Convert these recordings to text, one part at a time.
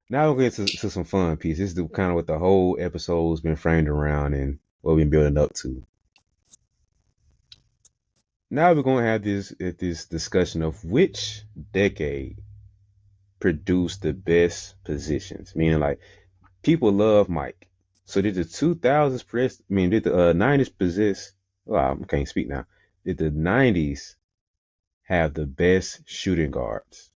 Now we'll get to some fun pieces. This is kind of what the whole episode's been framed around and what we've been building up to. Now we're going to have this discussion of which decade produced the best positions. Meaning, like people love Mike. So did the 2000s press? I mean, did the 90s possess? Well, I can't speak now. Did the 90s have the best shooting guards?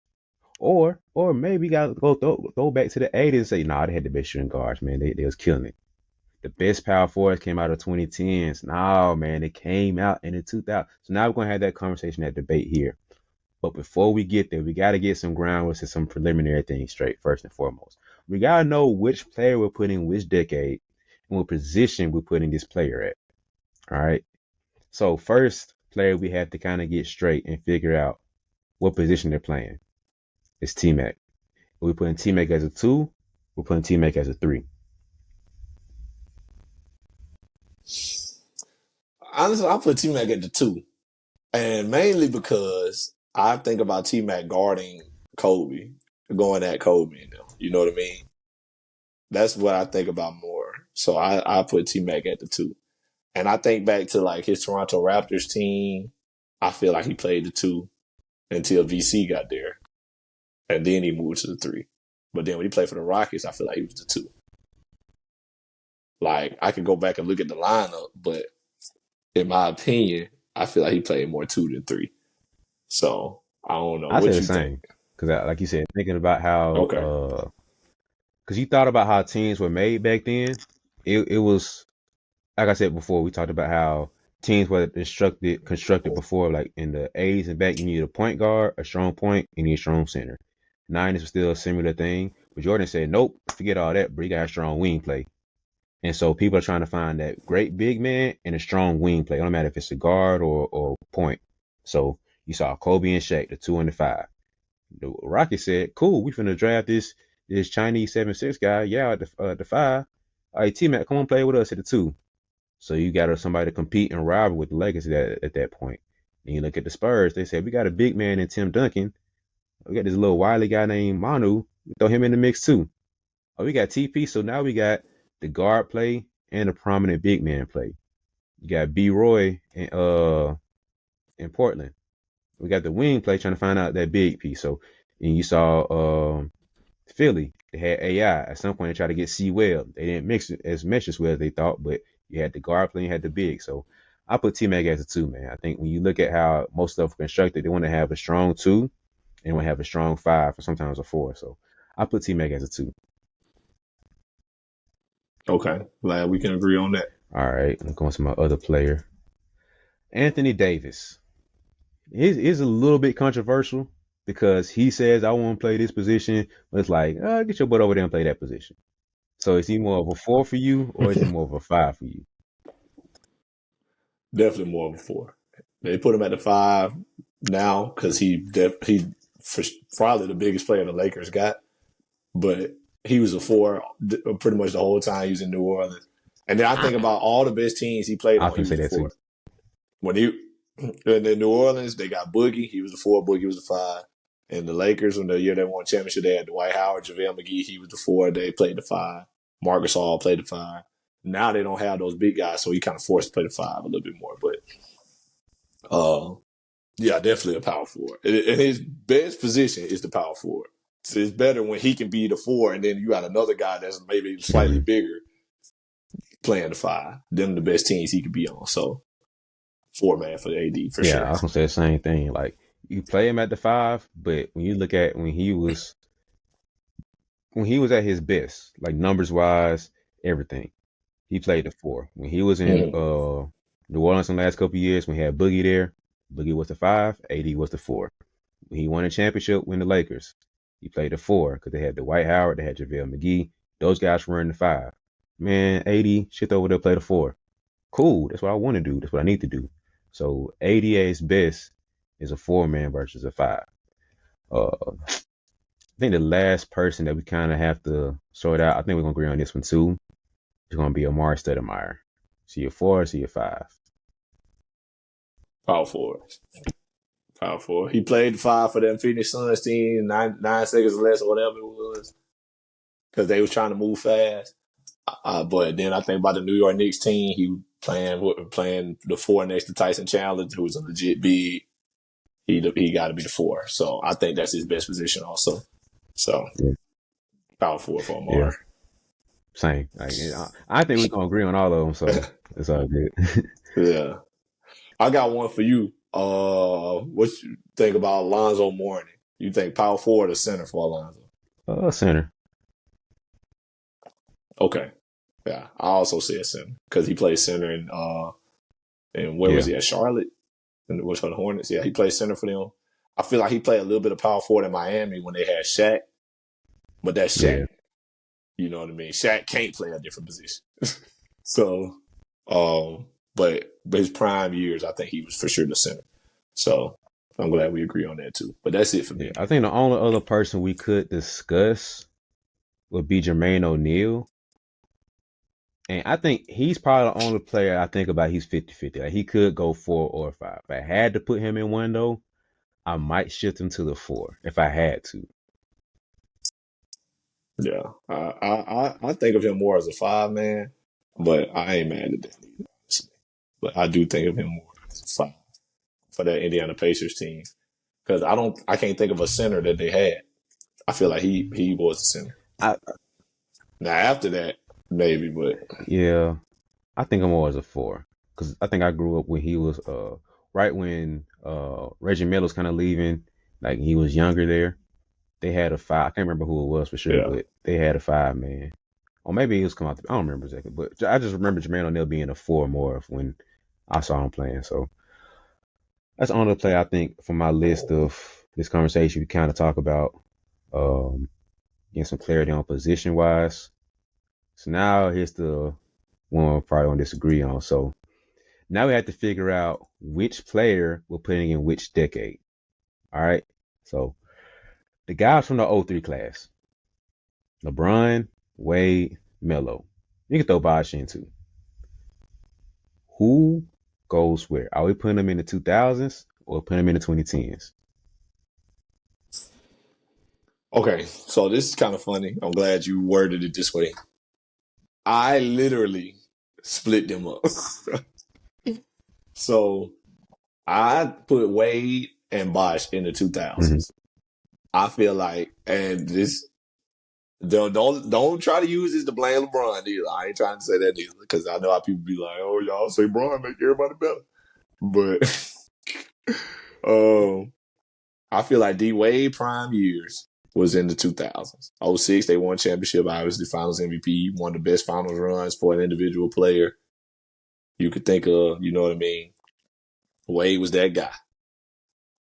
Or maybe you gotta go throw back to the 80s and say, nah, they had the best shooting guards, man. They was killing it. The best power forwards came out of 2010s. No, man, it came out in the 2000s. So now we're gonna have that conversation, that debate here. But before we get there, we gotta get some groundwork and some preliminary things straight first and foremost. We gotta know which player we're putting in which decade and what position we're putting this player at. All right. So first player we have to kind of get straight and figure out what position they're playing. It's T Mac. We're putting T Mac as a two. We're putting T Mac as a three. Honestly, I put T Mac at the two, and mainly because I think about T Mac guarding Kobe, going at Kobe. You know what I mean? That's what I think about more. So I put T Mac at the two, and I think back to like his Toronto Raptors team. I feel like he played the two until VC got there, and then he moved to the three. But then when he played for the Rockets, I feel like he was the two. Like I could go back and look at the lineup, but in my opinion, I feel like he played more two than three. So I don't know I say what the you think. same because, like you said, thinking about how, Okay. because you thought about how teams were made back then. It was like I said before. We talked about how teams were constructed before, like in the 80s and back. You need a point guard, a strong point, and you need a strong center. 90s was still a similar thing, but Jordan said, "Nope, forget all that, but you got a strong wing play." And so people are trying to find that great big man and a strong wing play. It don't matter if it's a guard or point. So you saw Kobe and Shaq, the two and the five. The Rockets said, "Cool, we finna draft this Chinese 7'6" guy. Yeah, at the five. All right, T Mac, come on, play with us at the two." So you got somebody to compete and rival with the Lakers at that point. And you look at the Spurs. They said we got a big man in Tim Duncan. We got this little wily guy named Manu. Throw him in the mix too. Oh, we got TP. So now we got the guard play and the prominent big man play. You got B Roy in Portland. We got the wing play trying to find out that big piece. So and you saw Philly. They had AI. At some point they tried to get C Webb. They didn't mix it as mesh as well as they thought, but you had the guard play and you had the big. So I put T Mac as a two, man. I think when you look at how most stuff constructed, they want to have a strong two and want to have a strong five or sometimes a four. So I put T Mac as a two. Okay. Glad we can agree on that. All right, I'm going to my other player, Anthony Davis. Is a little bit controversial because he says I want to play this position, but it's like, get your butt over there and play that position. So is he more of a four for you, or is he more of a five for you? Definitely more of a four. They put him at the five now because he probably the biggest player the Lakers got, but he was a four pretty much the whole time he was in New Orleans. And then I think I, about all the best teams he played I was on, he gonna say was a that too. four. When he in New Orleans, they got Boogie, he was the four, Boogie was the five. And the Lakers, when the year they won championship, they had Dwight Howard, JaVale McGee, he was the four, they played the five. Marcus All played the five. Now they don't have those big guys, so he kind of forced to play the five a little bit more. But uh, yeah, definitely a power forward. And his best position is the power forward. So it's better when he can be the four, and then you got another guy that's maybe slightly Hmm. bigger playing the five. Them the best teams he could be on. So four man for the AD for Yeah, sure. I was gonna say the same thing. Like you play him at the five, but when you look at when he was at his best, like numbers wise, everything, he played the four. When he was in Mm-hmm. New Orleans in the last couple of years, when he had Boogie there, Boogie was the five, AD was the four. When he won a championship with the Lakers, he played the four because they had the Dwight Howard, they had JaVale McGee. Those guys were in the five. Man, AD shift over there play the four. Cool. That's what I want to do. That's what I need to do. So ADA's best is a four man versus a five. I think the last person that we kind of have to sort out, I think we're gonna agree on this one too. Is gonna be Amari Stoudemire. See a four, see a five. Power forward. Power forward. He played five for them Phoenix Suns team, nine seconds or less or whatever it was. because they was trying to move fast. But then I think about the New York Knicks team. He playing the four next to Tyson Chandler, who's a legit big. He got to be the four. So I think that's his best position also. So Yeah, power forward for yeah, Amari. same. Like, I think we can agree on all of them, so it's all good. Yeah. I got one for you. What you think about Alonzo Mourning? You think power forward or center for Alonzo? Center. Okay. Yeah. I also said center because he plays center in where was Yeah, he at? Charlotte? And was for the Hornets. Yeah, he played center for them. I feel like he played a little bit of power forward in Miami when they had Shaq, but that's Shaq. yeah, You know what I mean? Shaq can't play a different position. So, but his prime years, I think he was for sure the center. So I'm glad we agree on that too. But that's it for yeah. me. I think the only other person we could discuss would be Jermaine O'Neal. And I think he's probably the only player I think about he's 50-50. Like he could go 4 or 5. If I had to put him in one though, I might shift him to the 4 if I had to. Yeah, I think of him more as a five man, but I ain't mad at that either, honestly. But I do think of him more as a five for that Indiana Pacers team because I can't think of a center that they had. I feel like he was a center. I Now after that, maybe, but Yeah, I think I'm more as a 4 because I think I grew up when he was right when Reggie Miller was kind of leaving. Like he was younger there. They had a 5. I can't remember who it was for sure, yeah. but they had a 5 man. Or maybe he was come out. I don't remember exactly, but I just remember Jermaine O'Neal being a 4 more of when I saw him playing. So that's the only play I think from my list of this conversation we kind of talk about, um, getting some clarity on position wise. So now here's the one we probably won't disagree on. So now we have to figure out which player we're putting in which decade. All right. So the guys from the '03 class, LeBron, Wade, Melo. You can throw Bosh in too. Who goes where? Are we putting them in the 2000s or putting them in the 2010s? Okay, so this is kind of funny. I'm glad you worded it this way. I literally split them up. So I put Wade and Bosh in the Mm-hmm. 2000s. I feel like, and this don't try to use this to blame LeBron either. I ain't trying to say that either because I know how people be like, "Oh, y'all say Bron make everybody better," but um, I feel like D Wade prime years was in the 2000s. '06 they won championship, obviously Finals MVP, one of the best Finals runs for an individual player you could think of. You know what I mean? Wade was that guy.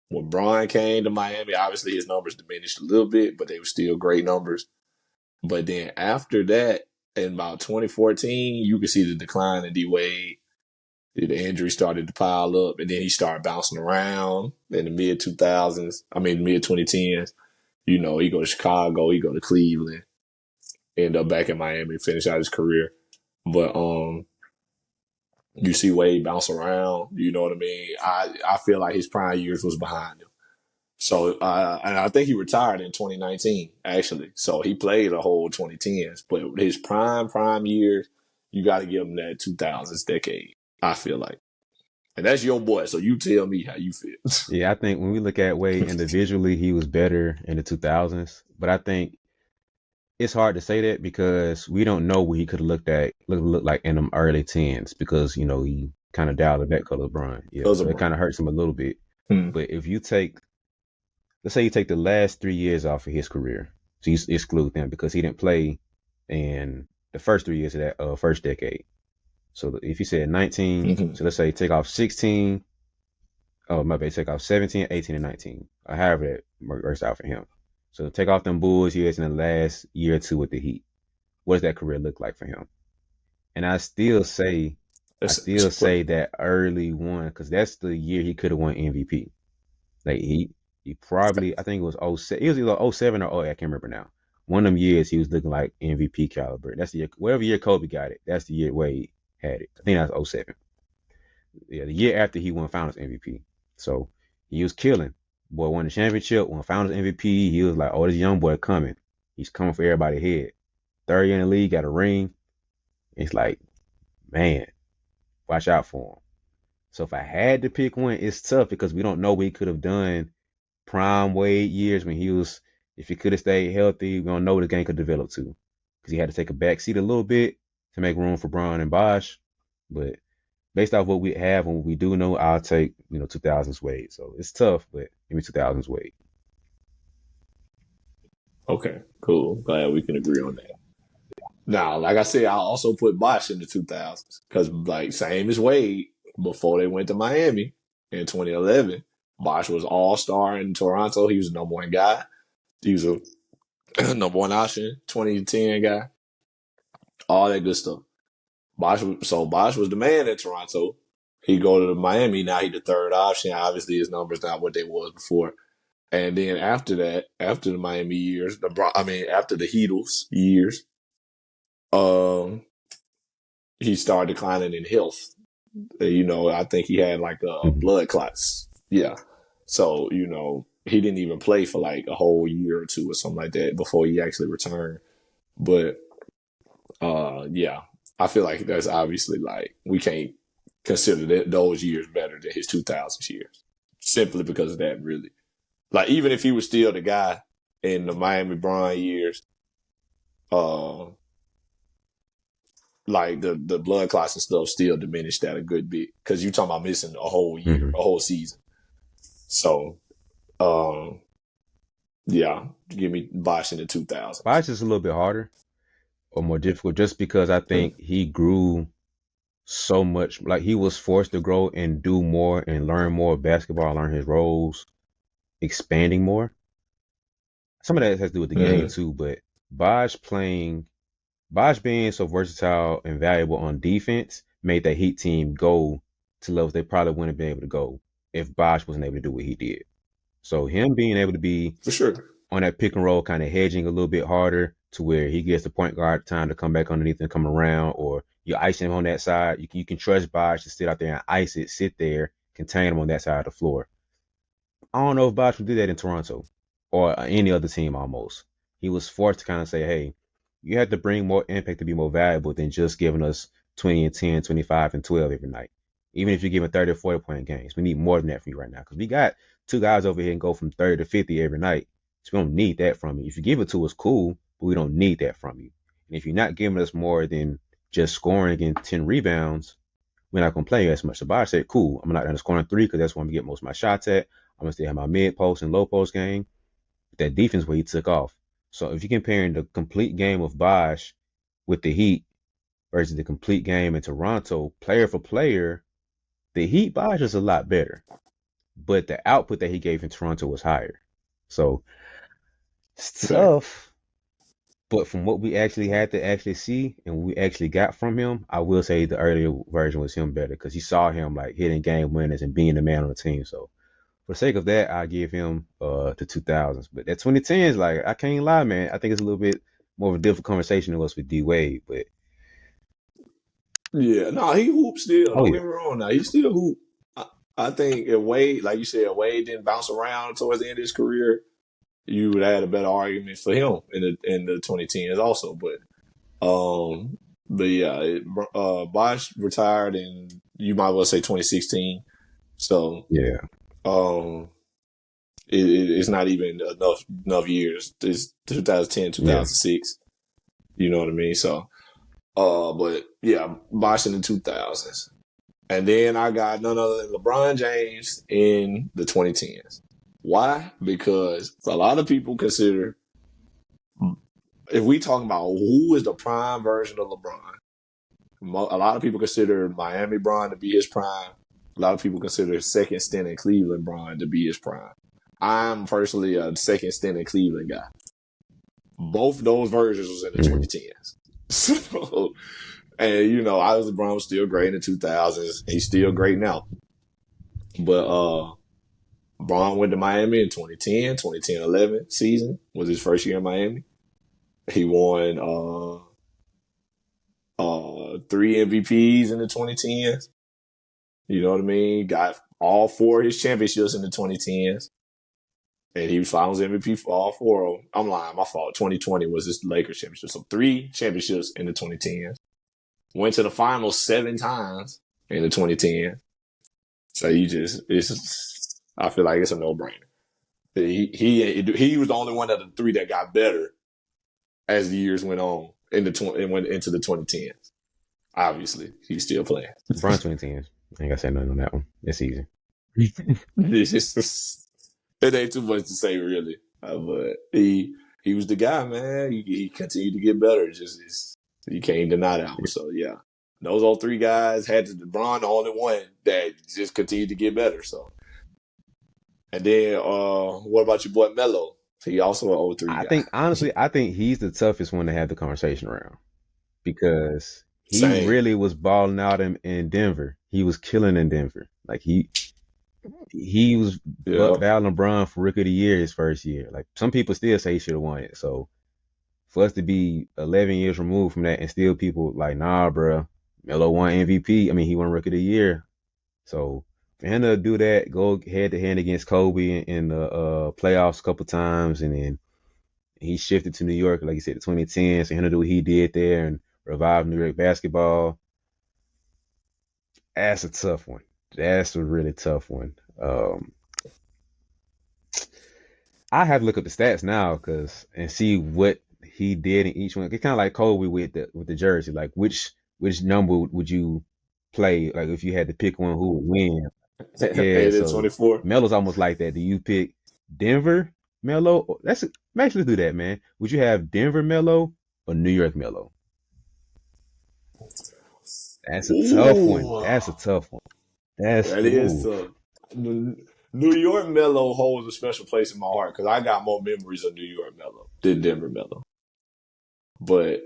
When Bron came to Miami, obviously his numbers diminished a little bit, but they were still great numbers. But then after that, in about 2014, you could see the decline in D Wade. The injury started to pile up, and then he started bouncing around in the mid 2000s. I mean, mid 2010s. You know, he go to Chicago, he go to Cleveland, end up back in Miami, finish out his career. But you see Wade bounce around. You know what I mean? I feel like his prime years was behind him. So, and I think he retired in 2019, actually. So he played a whole 2010s, but his prime years, you got to give him that 2000s decade, I feel like. And that's your boy. So you tell me how you feel. Yeah, I think when we look at Wade individually, he was better in the 2000s. But I think it's hard to say that because we don't know what he could have looked like in them early tens because he kind of dialed it back because of LeBron. Yeah, Those are so it Bron. kind of hurts him a little bit. But if you take, let's say you take the last 3 years off of his career, so you exclude them because he didn't play in the first 3 years of that first decade. So if you said 19, Mm-hmm. so let's say take off 16. Oh, my bad. Take off 17, 18, and 19. Or however that works out for him. So take off them Bulls years in the last year or two with the Heat. What does that career look like for him? And I still say that early one because that's the year he could have won MVP. Like he probably I think it was oh 07, it was either oh 07 or 08, I can't remember now. One of them years he was looking like MVP caliber. That's the year whatever year Kobe got it. That's the year Wade had it. I think that was oh 07. Yeah, the year after he won Finals MVP. So he was killing. Boy won the championship, won Finals MVP. He was like, oh, this young boy coming. He's coming for everybody's head. third year in the league, got a ring. It's like, man, watch out for him. So if I had to pick one, it's tough because we don't know what he could have done prime Wade years when he was, if he could have stayed healthy, we don't know what the game could develop to. Because he had to take a back seat a little bit to make room for Braun and Bosh. But based off what we have and what we do know, I'll take, 2000s Wade. So it's tough, but give me 2000s Wade. Okay, cool. Glad we can agree on that. Now, like I said, I also put Bosh in the 2000s because, like, same as Wade, before they went to Miami in 2011, Bosh was all star in Toronto. He was the number one guy. He was a number one option, 2010 guy, all that good stuff. Bosh was the man in Toronto. He go to Miami now. He the third option. Obviously, his numbers not what they was before. And then after that, after the Miami years, after the Heatles years, um, he started declining in health. I think he had like Mm-hmm. blood clots. Yeah. So, he didn't even play for like a whole year or two or something like that before he actually returned. But yeah, I feel like that's obviously like we can't consider those years better than his 2000s years simply because of that, really. Like, even if he was still the guy in the Miami Braun years, uh, like the blood clots and stuff still diminished that a good bit because you're talking about missing a whole year, Mm-hmm. a whole season. So, um, yeah, give me Bosh in the 2000s. Bosh is a little bit harder or more difficult just because I Mm. think he grew so much. Like he was forced to grow and do more and learn more basketball, learn his roles, expanding more. Some of that has to do with the game Mm-hmm. too, but Bosh playing Bosh being so versatile and valuable on defense made that Heat team go to levels they probably wouldn't have been able to go if Bosh wasn't able to do what he did. So him being able to be For sure. on that pick and roll, kind of hedging a little bit harder to where he gets the point guard time to come back underneath and come around, or you ice him on that side. You can trust Bosh to sit out there and ice it, sit there, contain him on that side of the floor. I don't know if Bosh would do that in Toronto or any other team almost. He was forced to kind of say, hey, you have to bring more impact to be more valuable than just giving us 20 and 10, 25 and 12 every night. Even if you're giving 30 or 40 point games, we need more than that from you right now because we got two guys over here and go from 30 to 50 every night. So we don't need that from you. If you give it to us, cool, but we don't need that from you. And if you're not giving us more than just scoring and 10 rebounds, we're not gonna play as much. So Bosh said, cool, I'm not gonna score on three because that's where I'm gonna get most of my shots at. I'm gonna still have my mid post and low post game. That defense where he took off. So if you're comparing the complete game of Bosh with the Heat versus the complete game in Toronto, player for player, the Heat Bosh is a lot better. But the output that he gave in Toronto was higher. So it's Fair. tough. But from what we actually had to actually see and what we actually got from him, I will say the earlier version was him better because you saw him like hitting game winners and being the man on the team. So for the sake of that, I give him the 2000s. But that 2010s, like I can't lie, man. I think it's a little bit more of a difficult conversation than it was with D Wade. But Yeah, no, he hoops still. oh Don't yeah, get me wrong. Now he still hoop. I think if Wade, like you said, Wade didn't bounce around towards the end of his career, you would have had a better argument for him in the 2010s also. But yeah, Bosh retired in you might well say 2016. So yeah, um, it's not even enough years. It's 2010, yeah. 2006. You know what I mean? So but yeah, Bosh in the 2000s. And then I got none other than LeBron James in the 2010s. Why? Because a lot of people consider, if we talk about who is the prime version of LeBron, a lot of people consider Miami Bron to be his prime. A lot of people consider his second stint in Cleveland Bron to be his prime. I'm personally a second stint in Cleveland guy. Both those versions was in the Mm-hmm. 2010s. So, and obviously Bron was still great in the 2000s. He's still great now. But Braun went to Miami in 2010, 2010-11 season was his first year in Miami. He won three MVPs in the 2010s. You know what I mean? Got all four of his championships in the 2010s. and he was Finals MVP for all four of them. I'm lying, my fault. 2020 was his Lakers championship, so 3 championships in the 2010s. Went to the finals 7 times in the 2010s. So I feel like it's a no brainer. He was the only one of the three that got better as the years went on and went into the 2010s. Obviously, he's still playing. LeBron 2010s. I ain't gotta say nothing on that one. It's easy. It's just, it ain't too much to say really, but he was the guy, man. He continued to get better. You can't deny that one. So yeah, those all three guys had to LeBron the only one that just continued to get better. So and then what about your boy Melo? He also an O three I guy. think honestly, I think he's the toughest one to have the conversation around because he Same. really was balling out in Denver. He was killing in Denver. Like he was Yeah. battling LeBron for Rookie of the Year his first year. Like some people still say he should have won it. So for us to be 11 years removed from that and still people like, nah, bro, Melo won MVP. I mean, he won Rookie of the Year. So for him to do that, go head to hand against Kobe in the playoffs a couple times, and then he shifted to New York, like you said, the 2010s. So him to do what he did there and revive New York basketball, that's a tough one. That's a really tough one. I have to look up the stats now because and see what he did in each one. It's kind of like Kobe with the jersey. Like which number would you play? Like if you had to pick one, who would win? Yeah, 8 and 24. Melo's almost like that. Do you pick Denver Melo? Actually do that, man. Would you have Denver Melo or New York Melo? That's a tough one. Ooh, That's a tough one. That's that is ooh. tough. New York Mello holds a special place in my heart because I got more memories of New York Mello than Denver Mello. But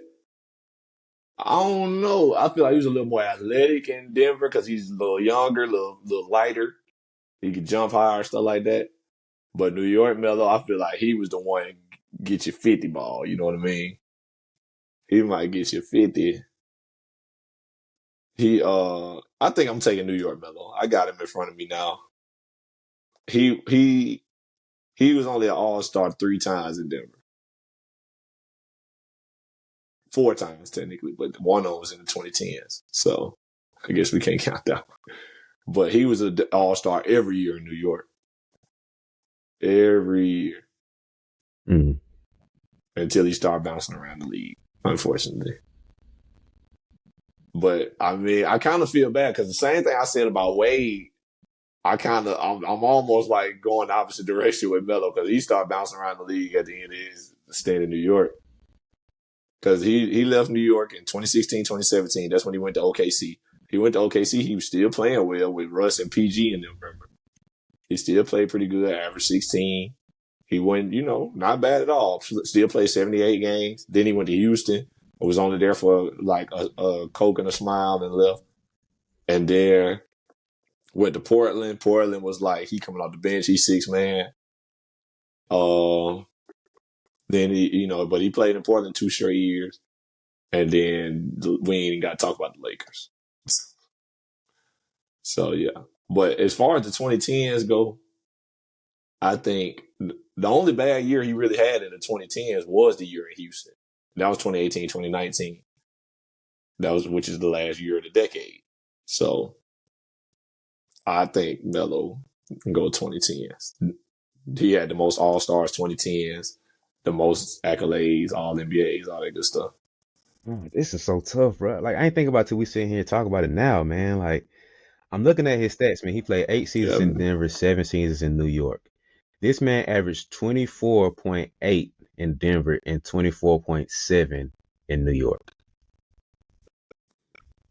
I don't know. I feel like he was a little more athletic in Denver because he's a little younger, little lighter. He could jump higher, stuff like that. But New York Mello, I feel like he was the one get you 50 ball. You know what I mean? He might get you 50. I think I'm taking New York Mello. I got him in front of me now. He he he was only an All Star 3 times in Denver, 4 times technically, but one of them was in the 2010s. So I guess we can't count that. But he was an All Star every year in New York, every year Mm. until he started bouncing around the league. Unfortunately, but I mean, I kind of feel bad because the same thing I said about Wade. I'm almost like going the opposite direction with Melo because he started bouncing around the league at the end of his stay in New York. Because he left New York in 2016, 2017. That's when he went to OKC. He went to OKC. He was still playing well with Russ and PG in them. Remember, he still played pretty good. Average 16. He went, not bad at all. Still played 78 games. Then he went to Houston. Was only there for like a Coke and a smile and left. And there went to Portland. Portland was like he coming off the bench. He's 6 man. Uh, then but he played in Portland 2 straight years. And then we ain't even got to talk about the Lakers. So yeah, but as far as the 2010s go, I think the only bad year he really had in the 2010s was the year in Houston. That was 2018, 2019. Which is the last year of the decade. So I think Melo can go 2010s. He had the most All Stars 2010s, the most accolades, All NBAs, all that good stuff. Oh, this is so tough, bro. Like I ain't think about it till we sit here and talk about it now, man. Like I'm looking at his stats, man. He played 8 seasons Yeah, in Denver, 7 seasons in New York. This man averaged 24.8 in Denver and 24.7 in New York.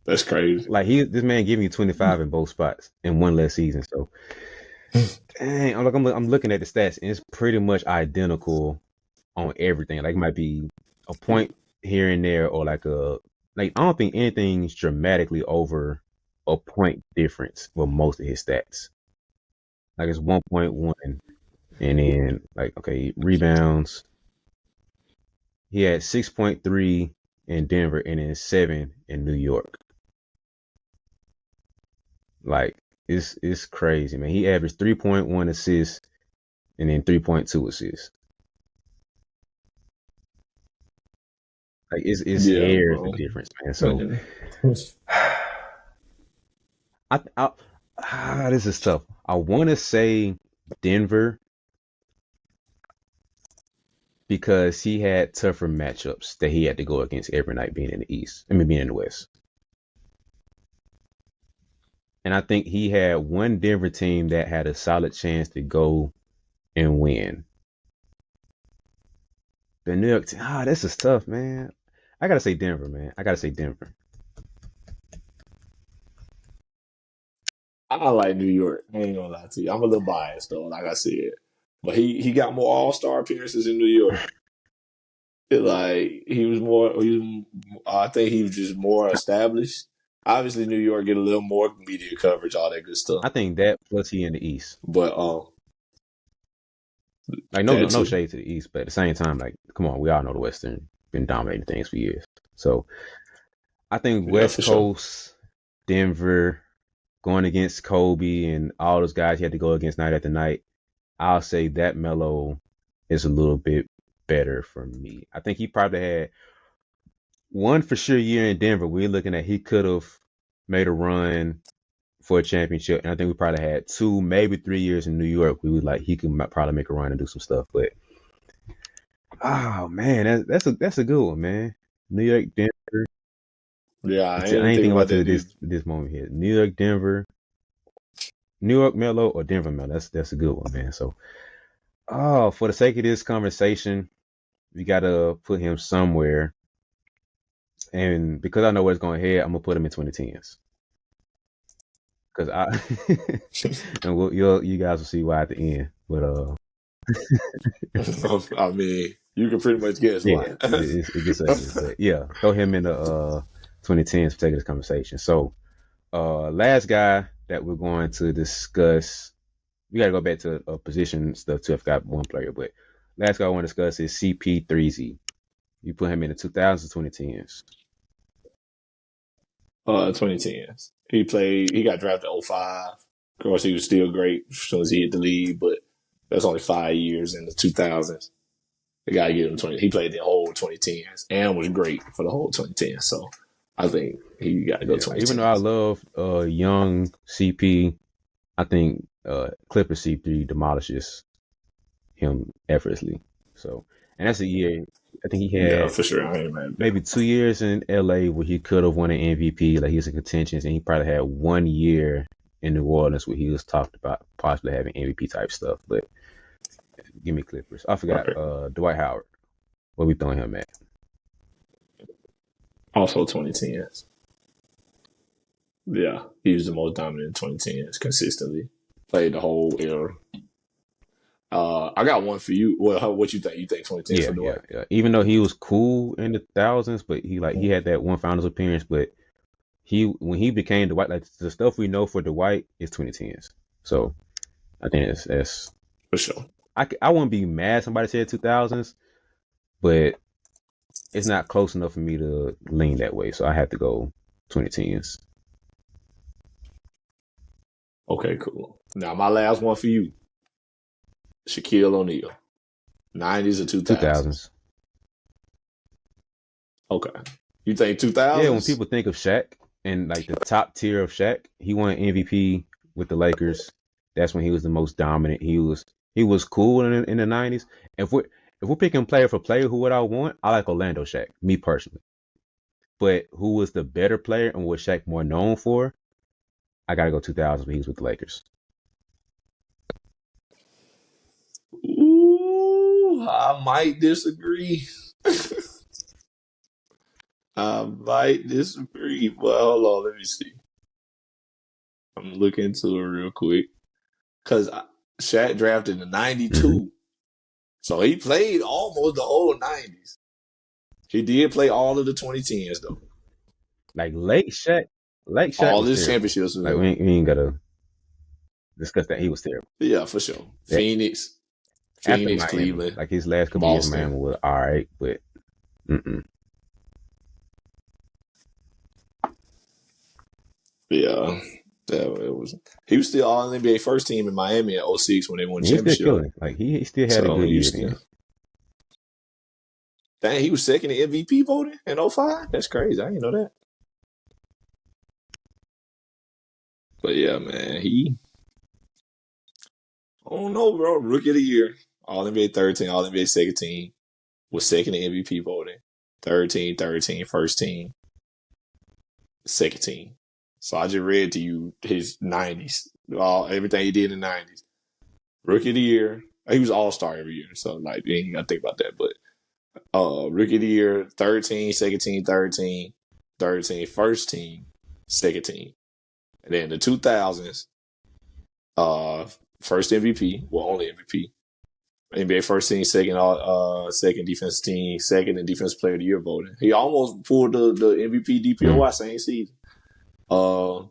that's crazy. Like this man giving you 25 in both spots in one less season. So dang, I'm looking at the stats and it's pretty much identical on everything. Like it might be a point here and there or like I don't think anything's dramatically over a point difference for most of his stats. Like it's 1.1 and then like okay, rebounds. He had 6.3 in Denver and then 7 in New York. Like it's crazy, man. He averaged 3.1 assists and then 3.2 assists. Like it's Yeah, hairs the bro. difference, man. So Man. I this is tough. I want to say Denver because he had tougher matchups that he had to go against every night being in the East. I mean, being in the West. And I think he had one Denver team that had a solid chance to go and win. The New York team, this is tough, man. I gotta say Denver, man. I gotta say Denver. I like New York. I ain't gonna lie to you. I'm a little biased though, like I said. But he got more All Star appearances in New York. Like he was more. I think he was just more established. Obviously, New York get a little more media coverage, all that good stuff. I think that plus he in the East. But Like that no too. shade to the East, but at the same time, like come on, we all know the Western been dominating things for years. So I think Yeah, West for sure. Coast, Denver, going against Kobe and all those guys he had to go against night after night. I'll say that Melo is a little bit better for me. I think he probably had one for sure year in Denver. We're looking at he could have made a run for a championship, and I think we probably had 2, maybe 3 years in New York. We would like he could probably make a run and do some stuff. But oh man, that's a good one, man. New York, Denver. Yeah, I I ain't ain't think thinking about about that to dude. this moment here. New York, Denver, New York Melo or Denver Melo. That's a good one, man. So, for the sake of this conversation, we gotta put him somewhere. And because I know where it's going to head, I'm gonna put him in 2010s. Cause I and you guys will see why at the end. But I mean, you can pretty much guess yeah, why. it gets ugly. But yeah, throw him in the 2010s for taking this conversation. So last guy that we're going to discuss, we got to go back to position stuff too. I forgot one player, but last guy I want to discuss is CP3Z. You put him in the 2000s, 2010s. 2010s. He got drafted 05. Of course, he was still great as soon as he hit the league, but that's only 5 years in the 2000s. The guy give him 20. He played the whole 2010s and was great for the whole 2010s. So I think he got to go Yeah, even though I 2010s. love young CP, I think Clipper C3 demolishes him effortlessly. So, and that's a year. I think he Yeah, had for sure. I ain't mad at maybe that. 2 years in LA where he could have won an MVP. Like he was in contention, and he probably had 1 year in New Orleans where he was talked about possibly having MVP type stuff. But give me Clippers. I forgot Right. Dwight Howard. What we throwing him at? Also 2010s. Yeah, he was the most dominant in 2010s consistently. Played the whole era. I got one for you. Well, what you think? You think 2010s Yeah, for yeah, Dwight? yeah. Even though he was cool in the thousands, but he had that one finals appearance, but he when he became Dwight, like the stuff we know for Dwight is 2010s. So I think that's For sure. I wouldn't be mad somebody said 2000s, but it's not close enough for me to lean that way. So I have to go 2010s. Okay, cool. Now my last one for you, Shaquille O'Neal, 90s or 2000s. 2000s. Okay, you think Yeah, when 2000s? people think of Shaq and like the top tier of Shaq, he won MVP with the Lakers. That's when he was the most dominant. He was cool in the 90s. If we're picking player for player, who would I want? I like Orlando Shaq, me personally. But who was the better player and was Shaq more known for? I gotta go 2000s when he was with the Lakers. Ooh, I might disagree. I might disagree, but hold on, let me see. I'm looking into it real quick because Shaq drafted in Mm-hmm. '92, so he played almost the whole '90s. He did play all of the 2010s though. Like Lake Shaq All was his terrible. championships was Like in. we ain't gotta discuss that. He was terrible. Yeah, for sure. That after Phoenix, Miami, Cleveland, like his last couple years in Boston. Miami was all right, but mm-mm. Yeah. it was. He was still all NBA first team in Miami at '06 when they won And he's still championship. killing. Like he still had a So good he was year still. then. Dang, he was second in MVP voting in '05. That's crazy. I didn't know that. But yeah, man, I don't know, bro. Rookie of the year, All NBA third team, All NBA second team, was second in MVP voting. Third team, first team, second team. So I just read to you his '90s, everything he did in the '90s. Rookie of the year, he was All Star every year, so like you ain't gotta think about that. But Rookie of the year, third team, second team, third team, first team, second team, and then the 2000s, first MVP, well only MVP, NBA first team, second defense team, second in defense player of the year voting. He almost pulled the MVP DPOY same season. Uh,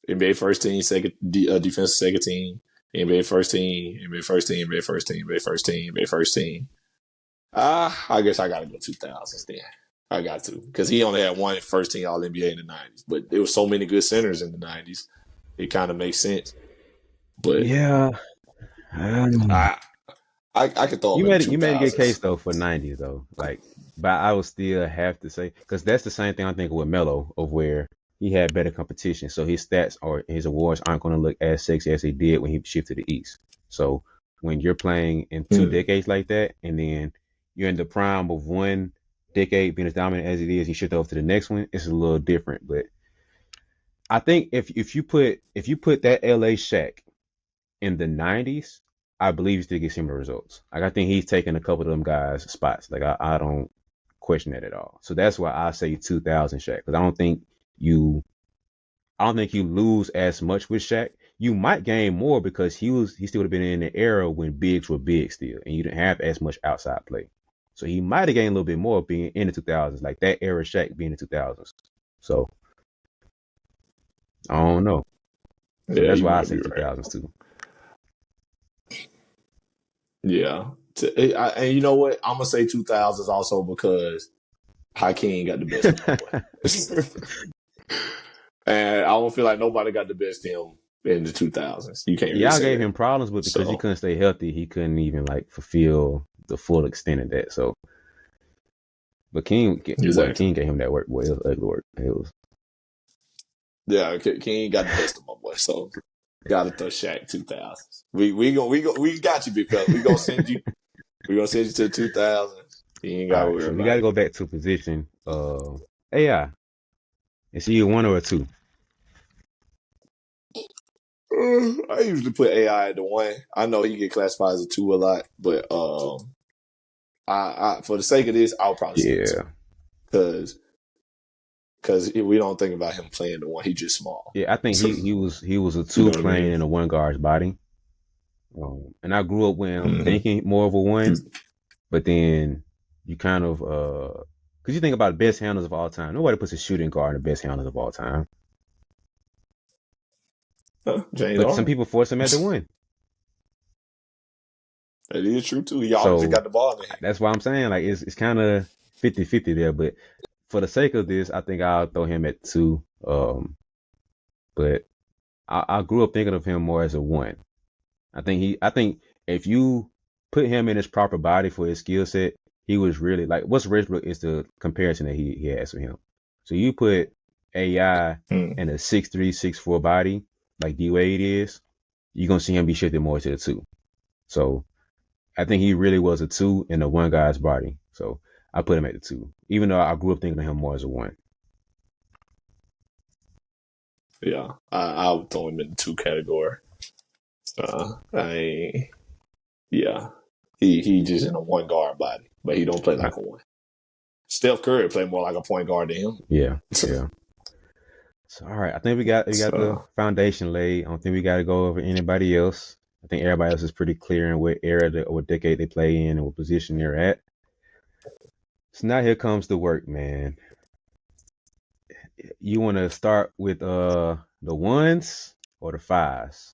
NBA first team, second defense second team, NBA first team, NBA first team, NBA first team, NBA first team, NBA first team. I guess I gotta go 2000s then. I got to because he only had one first team All NBA in the '90s, but there was so many good centers in the '90s. It kind of makes sense. But Yeah. I I could throw him in the You made a good case 2000s. though for '90s though. Like, but I would still have to say because that's the same thing I'm thinking with Melo of where he had better competition, so his stats or his awards aren't going to look as sexy as they did when he shifted to the East. So when you're playing in two Mm. decades like that, and then you're in the prime of one decade being as dominant as it is, you shift over to the next one, it's a little different. But I think if you put that LA Shaq in the '90s, I believe he still get similar results. Like I think he's taking a couple of them guys' spots. Like I don't question that at all. So that's why I say 2000 Shaq because I don't think you lose as much with Shaq. You might gain more because he still would have been in the era when bigs were big still, and you didn't have as much outside play. So he might have gained a little bit more being in the 2000s, like that era Shaq being in the 2000s. So I don't know. So Yeah, that's you why I might say be right. 2000s too. Yeah. And you know what? I'm gonna say 2000s also because Hakeem got the best of my boy. And I don't feel like nobody got the best of him in the 2000s. You can't really Y'all say gave that. him problems, but because he So couldn't stay healthy, he couldn't even like fulfill the full extent of that. So, but exactly. King gave him that work. Boy, it was ugly work. It was. Yeah, King got the best of my boy. So gotta throw Shaq 2000s. We got you, big fella. We gonna send you to the 2000s. You ain't All gotta right, worry so we about got to it. go back to a position. AI. Is he a one or a two? I usually put AI at the one. I know he get classified as a two a lot, but I for the sake of this, I'll probably say a two Yeah, because we don't think about him playing the one. He just small. yeah. I think he was a You two know what I playing mean? in a one guard's body. And I grew up with him Mm-hmm. thinking more of a one, but then you kind of because you think about the best handlers of all time. Nobody puts a shooting guard in the best handlers of all time. James But some Harden. people force him at the one. That is true too. He always So got the ball in the hand. that's why I'm saying like it's kind of 50-50 there. But for the sake of this, I think I'll throw him at two. But I grew up thinking of him more as a one. I think if you put him in his proper body for his skill set, he was really like what's Westbrook is the comparison that he has with him. So you put AI Mm. in a 6'3", 6'4" body like D Wade is, you're gonna see him be shifted more to the two. So I think he really was a two in a one guy's body. So I put him at the two, even though I grew up thinking of him more as a one. Yeah, I would throw him in the two category. I yeah, he just in a one guard body, but he don't play Right. like a one. Steph Curry play more like a point guard than him. Yeah, yeah. So all right, I think we got the So foundation laid. I don't think we got to go over anybody else. I think everybody else is pretty clear in what or what decade they play in and what position they're at. So now here comes the work, man. You want to start with the ones or the fives?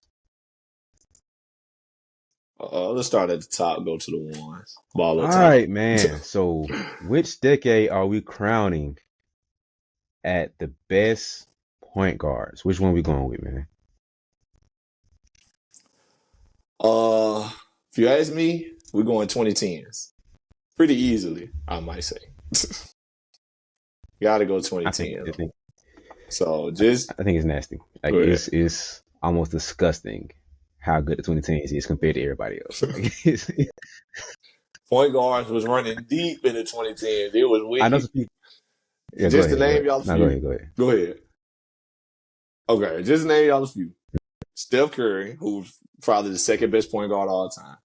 let's start at the top, go to the ones. Ball All up top. right, man. So which decade are we crowning at the best point guards. Which one we going with, man? If you ask me, we're going 2010s. Pretty easily, I might say. Gotta go I think 2010. I think So just I think it's nasty. Like go ahead. it's almost disgusting how good the 2010s is compared to everybody else. Like Point guards was running deep in the 2010s. It was I know wicked. some people. Yeah, go Just to ahead, go name ahead. y'all a No, go few. ahead, go ahead. Go ahead. Okay, just to name y'all a few. Steph Curry, who's probably the second best point guard of all time.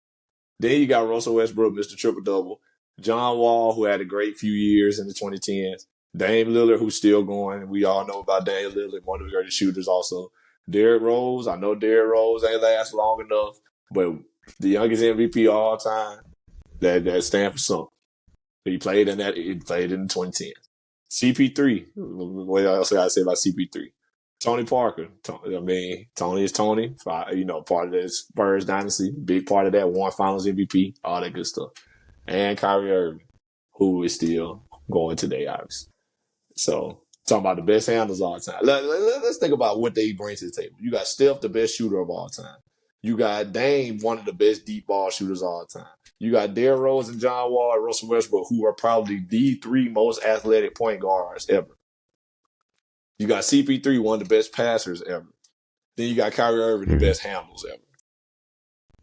Then you got Russell Westbrook, Mr. Triple Double. John Wall, who had a great few years in the 2010s. Dame Lillard, who's still going. We all know about Dame Lillard, one of the greatest shooters also. Derrick Rose, I know Derrick Rose ain't last long enough, but the youngest MVP of all time, that stand for something. He played in that. He played in the 2010s. CP3. What else I gotta say about CP3? Tony Parker. I mean, Tony is Tony. You know, part of the Spurs dynasty. Big part of that. Won Finals MVP. All that good stuff. And Kyrie Irving, who is still going today, obviously. So, talking about the best handles all the time. Let's think about what they bring to the table. You got Steph, the best shooter of all time. You got Dame, one of the best deep ball shooters of all time. You got Derrick Rose and John Wall and Russell Westbrook, who are probably the three most athletic point guards ever. You got CP3, one of the best passers ever. Then you got Kyrie Irving, the Mm-hmm. best handles ever.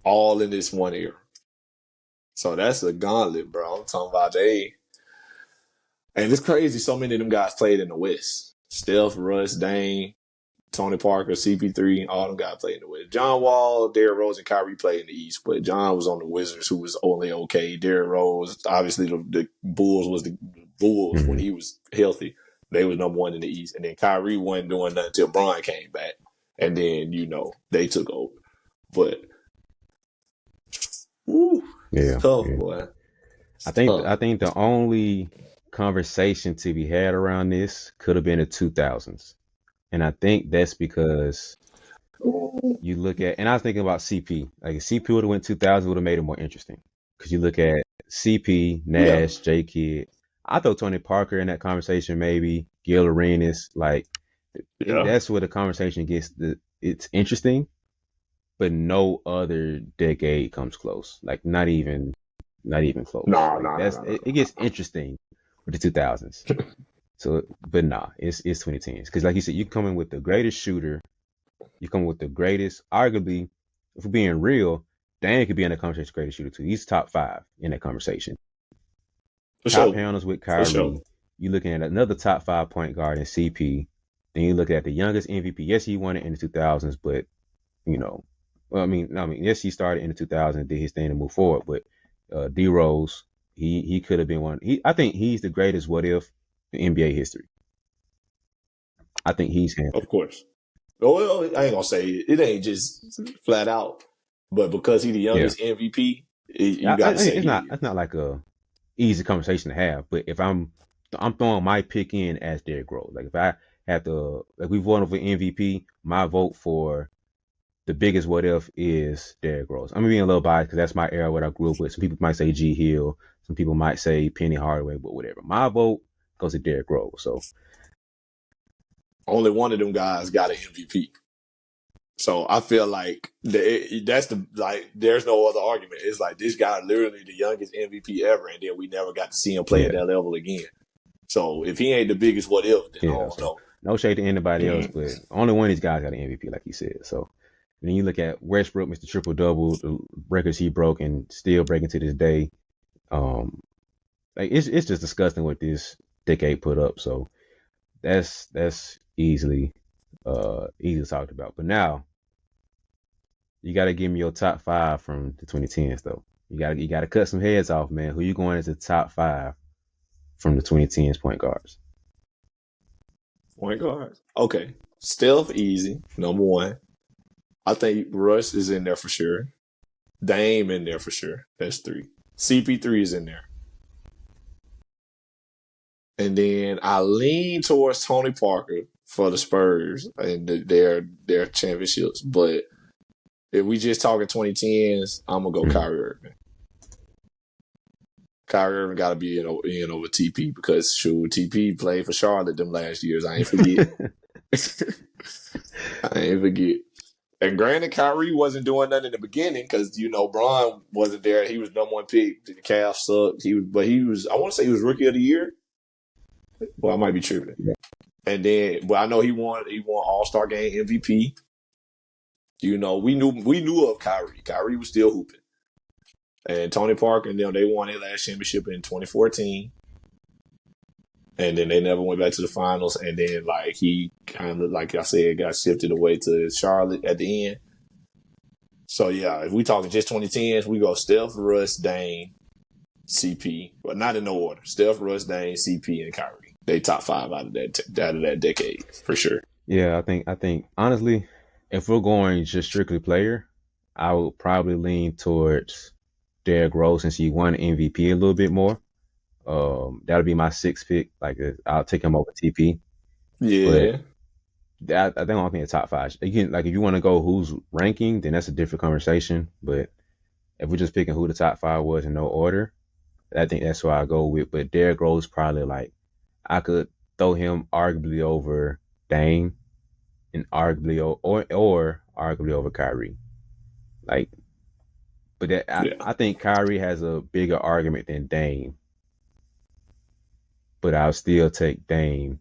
All in this one era. So that's a gauntlet, bro. I'm talking about and it's crazy. So many of them guys played in the West. Steph, Russ, Dame, Tony Parker, CP3, all them guys played in the West. John Wall, Derrick Rose, and Kyrie played in the East, but John was on the Wizards, who was only okay. Derrick Rose, obviously the Bulls was the Bulls when Mm-hmm. he was healthy. They was number one in the East. And then Kyrie wasn't doing nothing until Bron came back. And then, they took over. But, it's Yeah, tough, yeah. boy. It's I think tough. I think the only conversation to be had around this could have been the 2000s, and I think that's because you look at, and I was thinking about CP. Like if CP would have went 2000, would have made it more interesting. Because you look at CP, Yeah. Nash, J Kidd. I throw Tony Parker in that conversation, maybe Gil Arenas. Like Yeah. that's where the conversation it's interesting, but no other decade comes close. Like not even close. No, Like no, no, that's no, it, no. it gets interesting with the 2000s. So, but nah, it's 2010s because like you said, you come in with the greatest shooter, you come with the greatest, arguably, if we're being real, Dan could be in the conversation greatest shooter too. He's top five in that conversation. For Top sure. handles with For sure. Kyrie. You're looking at another top five point guard in CP. Then you look at the youngest MVP. Yes, he won it in the 2000s, but you know, well, yes, he started in the 2000s, did his thing to move forward. But D Rose, he could have been one. I think he's the greatest what if in NBA history. I think he's hands. Of course. Well, I ain't gonna say it ain't just flat out, but because he the Yeah, youngest MVP, you got I to mean, say it's he not is. it's not like a easy conversation to have. But if I'm throwing my pick in as Derrick Rose. Like if I had to, like we've won over MVP, my vote for the biggest what if is Derrick Rose. I'm being a little biased because that's my era, what I grew up with. Some people might say G Hill, some people might say Penny Hardaway, but whatever. My vote goes to Derrick Rose. So Only one of them guys got an MVP. So I feel like that's there's no other argument. It's like this guy literally the youngest MVP ever, and then we never got to see him play at yeah, that level again. So if he ain't the biggest what if, then I yeah. don't So know. no shade to anybody else, but only one of these guys got an MVP, like you said. So and then you look at Westbrook, Mr. Triple Double, the records he broke and still breaking to this day. Um, like it's just disgusting what this decade put up. So that's easily talked about. But now you got to give me your top five from the 2010s, though. You got to cut some heads off, man. Who you going as the top five from the 2010s point guards? Point guard. Okay. Steph easy, number one. I think Russ is in there for sure. Dame in there for sure. That's three. CP3 is in there. And then I lean towards Tony Parker for the Spurs and their championships. But if we just talking 2010s, I'm gonna go Mm. Kyrie Irving. Kyrie Irving got to be in over TP because TP played for Charlotte them last years. I ain't forget. I ain't forget. And granted, Kyrie wasn't doing nothing in the beginning because Bron wasn't there. He was #1 pick. The Cavs sucked. He was. I want to say he was Rookie of the Year. Well, I might be tripping. And then, but I know he won. He won All Star Game MVP. We knew of Kyrie. Kyrie was still hooping. And Tony Parker and them, they won their last championship in 2014. And then they never went back to the finals. And then, like, he kind of, like I said, got shifted away to Charlotte at the end. So, yeah, if we talking just 2010s, we go Steph, Russ, Dame, CP. But not in no order. Steph, Russ, Dame, CP, and Kyrie. They top 5 out of that decade, for sure. Yeah, I think honestly, if we're going just strictly player, I would probably lean towards Derrick Rose since he won MVP a little bit more. That'll be my sixth pick. Like I'll take him over TP. But Yeah. I think I'll be in the top five. Again, like if you want to go who's ranking, then that's a different conversation. But if we're just picking who the top five was in no order, I think that's why I go with. But Derrick Rose probably like I could throw him arguably over Dame and arguably or arguably over Kyrie. Like, but Yeah. I think Kyrie has a bigger argument than Dame, but I'll still take Dame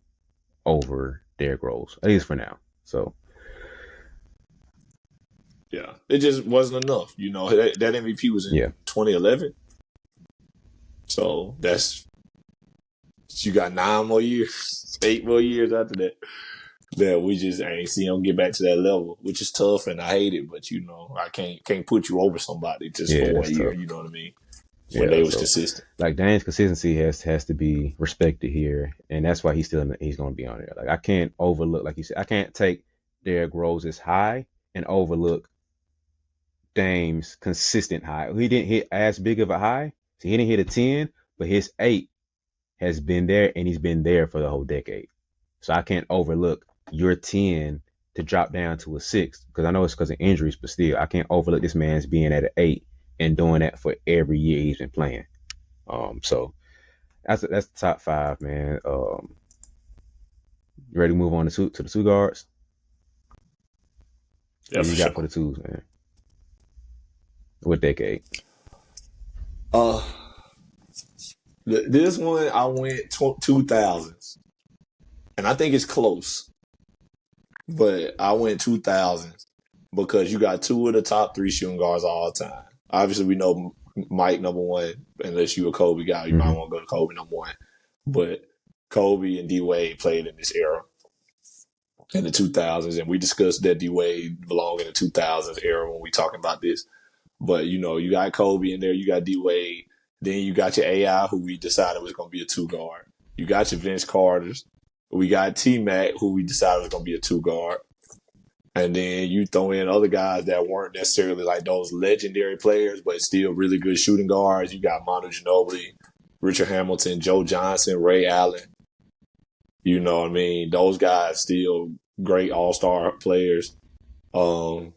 over Derrick Rose at least for now. So Yeah. It just wasn't enough. That MVP was yeah, in 2011. So you got 9 more years, 8 more years after that we just ain't see him get back to that level, which is tough and I hate it, but I can't put you over somebody just for yeah, one that's year, tough. you know what I mean? When Yeah, they was so consistent. like Dame's consistency has to be respected here, and that's why he's going to be on there. Like I can't overlook, like you said, I can't take Derrick Rose's high and overlook Dame's consistent high. He didn't hit as big of a high, so he didn't hit a 10, but his 8 has been there, and he's been there for the whole decade. So I can't overlook your 10 to drop down to a 6 because I know it's because of injuries, but still, I can't overlook this man's being at an 8 and doing that for every year he's been playing. So that's the top five, man. You ready to move on to the two guards? Yeah, What for you got for sure. the twos, man? What decade? Uh, this one I went 2000s, and I think it's close, but I went 2000s because you got 2 of the top 3 shooting guards all time. Obviously, we know Mike #1. Unless you a Kobe guy, you might Mm-hmm. want to go to Kobe #1. But Kobe and D Wade played in this era in the 2000s, and we discussed that D Wade belonged in the 2000s era when we talking about this. But you got Kobe in there, you got D Wade, then you got your AI, who we decided was going to be a 2 guard. You got your Vince Carter's. We got T Mac, who we decided was going to be a 2 guard. And then you throw in other guys that weren't necessarily like those legendary players, but still really good shooting guards. You got Manu Ginobili, Richard Hamilton, Joe Johnson, Ray Allen. You know what I mean? Those guys still great all-star players. Um,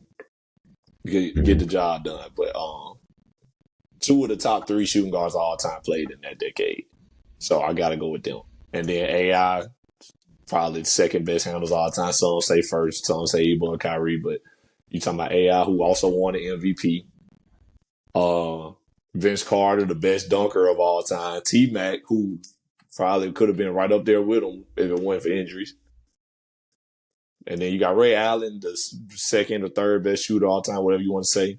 get Mm-hmm. the job done. But 2 of the top 3 shooting guards of all time played in that decade. So I got to go with them. And then AI, probably the second best handles all time. Some say first, some say Ibra and Kyrie, but you talking about AI, who also won the MVP. Uh, Vince Carter, the best dunker of all time. T Mac, who probably could have been right up there with him if it weren't for injuries. And then you got Ray Allen, the second or third best shooter all time, whatever you want to say.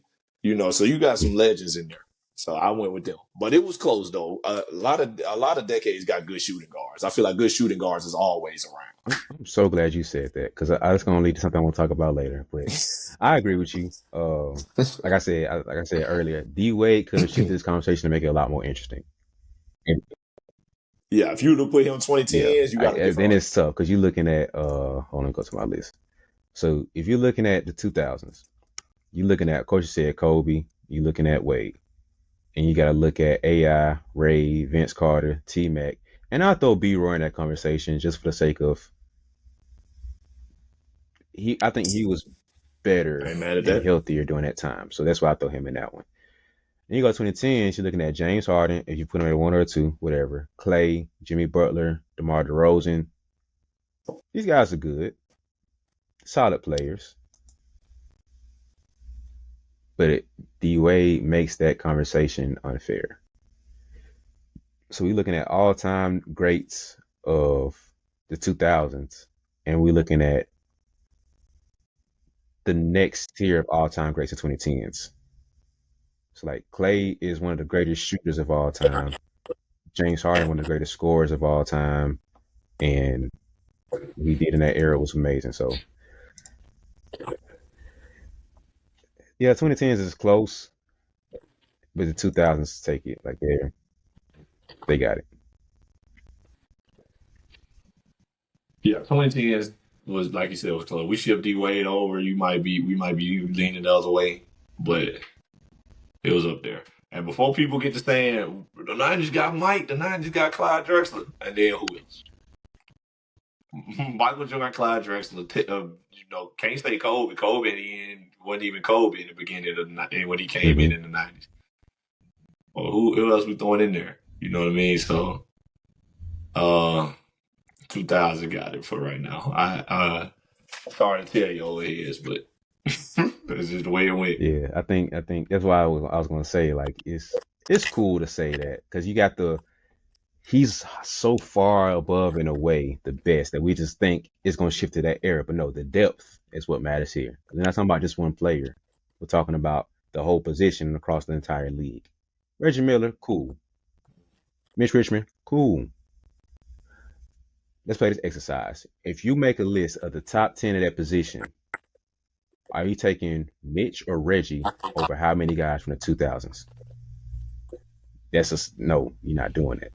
So you got some legends in there. So I went with them, but it was close though. A lot of decades got good shooting guards. I feel like good shooting guards is always around. I'm so glad you said that because I was going to lead to something I want to talk about later. But I agree with you. Like I said earlier, D Wade could have shifted this conversation to make it a lot more interesting. And Yeah, if you would have put him yeah, 2010s, you got a different then argument. it's tough because you're looking at hold on, go to my list. So if you're looking at the 2000s, you're looking at, of course, you said Kobe. You're looking at Wade, and you got to look at AI, Ray, Vince Carter, T Mac, and I'll throw B Roy in that conversation just for the sake of he. I think he was I better ain't mad at and that. healthier during that time, so that's why I throw him in that one. Then you go 2010s, you're looking at James Harden, if you put him at one or two, whatever. Clay, Jimmy Butler, DeMar DeRozan. These guys are good. solid players, but D Wade makes that conversation unfair. So we're looking at all time greats of the 2000s, and we're looking at the next tier of all time greats of 2010s. So like Clay is one of the greatest shooters of all time. James Harden, one of the greatest scorers of all time, and what he did in that era was amazing. So yeah, 2010s is close, but the 2000s take it like they got it. Yeah, 2010 was like you said was close. We shipped D Wade over. We might be leaning the other way, but it was up there. And before people get to saying the '90s got Mike, the '90s got Clyde Drexler, and then who else? Michael Jordan, Clyde Drexler. Can't say Kobe. Kobe in the end wasn't even Kobe in the beginning of when he came Hmm. in the '90s. Or who else we throwing in there? You know what I mean? So, uh, 2000 got it for right now. Sorry to tell you all it is, but that's just the way it went. Yeah, I think that's why I was gonna say like it's cool to say that because you got the he's so far above in a way the best that we just think it's gonna shift to that era, but no, the depth is what matters here. We're not talking about just one player. We're talking about the whole position across the entire league. Reggie Miller, cool. Mitch Richmond, cool. Let's play this exercise. If you make a list of the top 10 of that position, are you taking Mitch or Reggie over how many guys from the 2000s? That's just no, you're not doing it.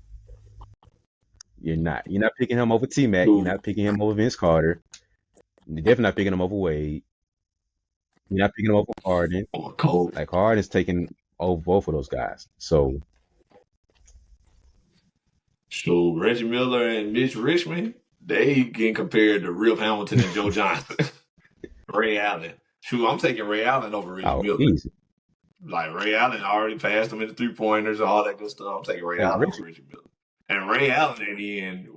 You're not. You're not picking him over T Mac. You're Who not picking him over Vince Carter. You're definitely not picking him over Wade. You're not picking him over Harden. or Kobe? Like Harden's taking over both of those guys. So So Reggie Miller and Mitch Richmond, they getting compared to Rip Hamilton and Joe Johnson, Ray Allen. Shoot, I'm taking Ray Allen over Reggie oh, Miller. easy. Like Ray Allen already passed him in the 3 pointers and all that good stuff. I'm taking Ray Like Allen over Reggie, Reggie Miller. And Ray Allen in the end,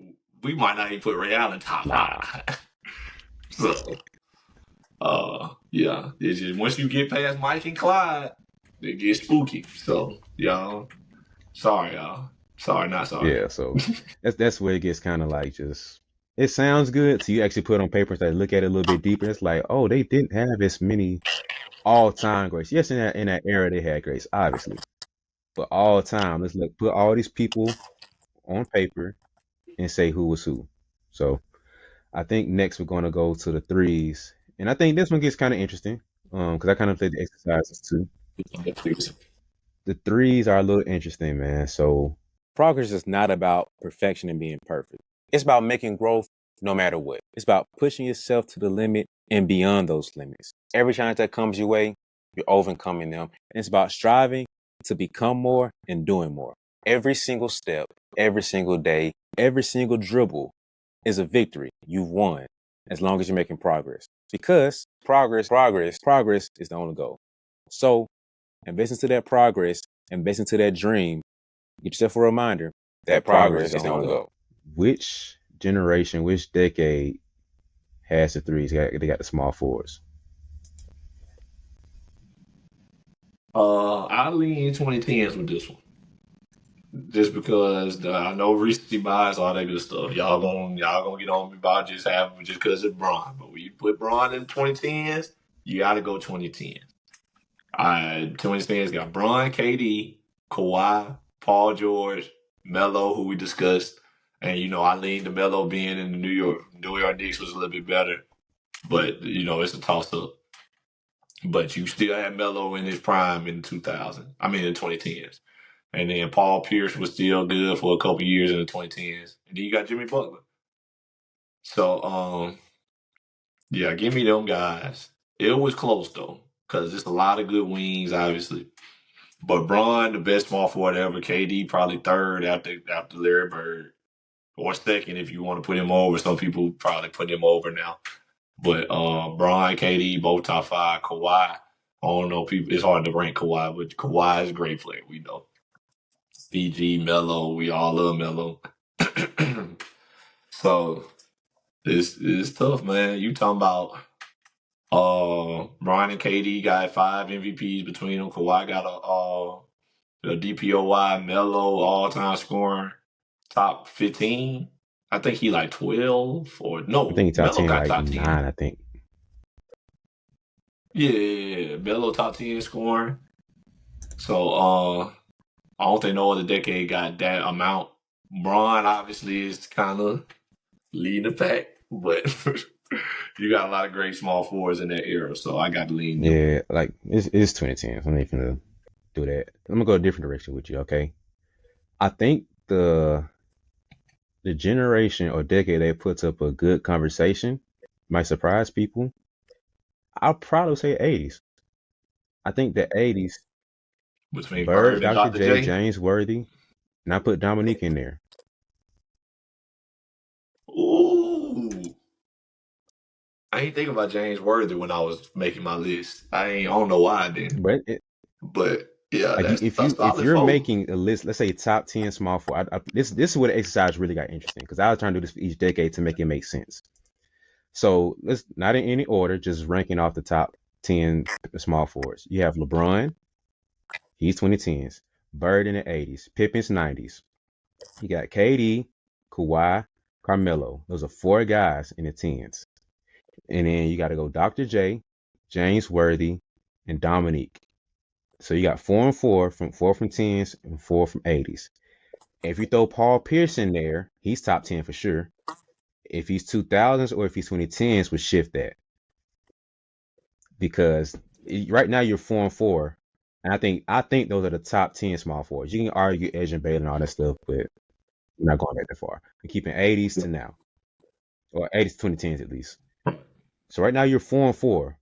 we might not even put Ray Allen top nah. five. So yeah. It's just once you get past Mike and Clyde, it gets spooky. So y'all, sorry y'all. Sorry, not sorry. Yeah, so that's where it gets kind of like just it sounds good. So you actually put it on paper and look at it a little bit deeper. It's like, oh, they didn't have as many all time greats. Yes, in that era they had greats, obviously. But all time, let's look put all these people on paper and say who was who. So I think next we're gonna go to the threes. And I think this one gets kind of interesting. Because I kind of played the exercises too. The threes are a little interesting, man. So progress is not about perfection and being perfect. It's about making growth no matter what. It's about pushing yourself to the limit and beyond those limits. Every challenge that comes your way, you're overcoming them. And it's about striving to become more and doing more. Every single step, every single day, every single dribble is a victory. You've won as long as you're making progress. Because progress is the only goal. So invest into that progress, invest into that dream. Get yourself a reminder that progress is the only goal. Which generation, which decade has the threes? They got the small fours. I lean 2010s with this one. Just because I know recency bias, all that good stuff. Y'all gonna get on me about just because it's Braun. But when you put Braun in 2010s, you gotta go 2010. 2010s got Braun, KD, Kawhi, Paul George, Melo, who we discussed. And I leaned to Melo being in the New York Knicks was a little bit better. But it's a toss up. But you still had Melo in his prime in 2000. I mean in 2010s. And then Paul Pierce was still good for a couple years in the 2010s. And then you got Jimmy Butler. So, yeah, give me them guys. It was close, though, because there's a lot of good wings, obviously. But Braun, the best small forward ever. KD, probably third after Larry Bird. Or second if you want to put him over. Some people probably put him over now. But Braun, KD, both top five. Kawhi, I don't know. It's hard to rank Kawhi, but Kawhi is a great player. We know. BG, Melo, we all love Melo. So it's tough, man. You talking about Bron and KD got 5 MVPs between them. Kawhi got a DPOY Melo all time scoring top 15. I think he like 12 or I think no. he top Melo 10 got like top 10. 9, I think. Yeah, yeah, yeah. Melo top 10 scoring. So I don't think no other decade got that amount. Bron obviously is kind of leading the pack, but you got a lot of great small forwards in that era, so I got to lean them. Yeah, like it's 2010. So I'm not even gonna do that. I'm gonna go a different direction with you, okay? I think the generation or decade that puts up a good conversation might surprise people. I'll probably say 80s. I think the 80s, Between Bird, Bird and Dr. Dr. J, J. James Worthy, and I put Dominique in there. Ooh. I ain't thinking about James Worthy when I was making my list. I don't know why I didn't. But it, But yeah, like that's if a if solid you're four. making a list, let's say top 10 small four. This is where the exercise really got interesting because I was trying to do this for each decade to make it make sense. So let's not in any order, just ranking off the top 10 small forwards. You have LeBron, he's 2010s. Bird in the 80s. Pippen's 90s. You got KD, Kawhi, Carmelo. Those are four guys in the tens. And then you got to go Dr. J, James Worthy, and Dominique. So you got four from tens and four from 80s. If you throw Paul Pierce in there, he's top 10 for sure. If he's 2000s or if he's 2010s, would shift that because right now you're 4 and 4, and I think those are the top 10 small forwards. You can argue Edge and Baylor and all that stuff, but we're not going back that far. We're keeping 80s to now, or 80s to 2010s at least. So right now you're 4 and 4.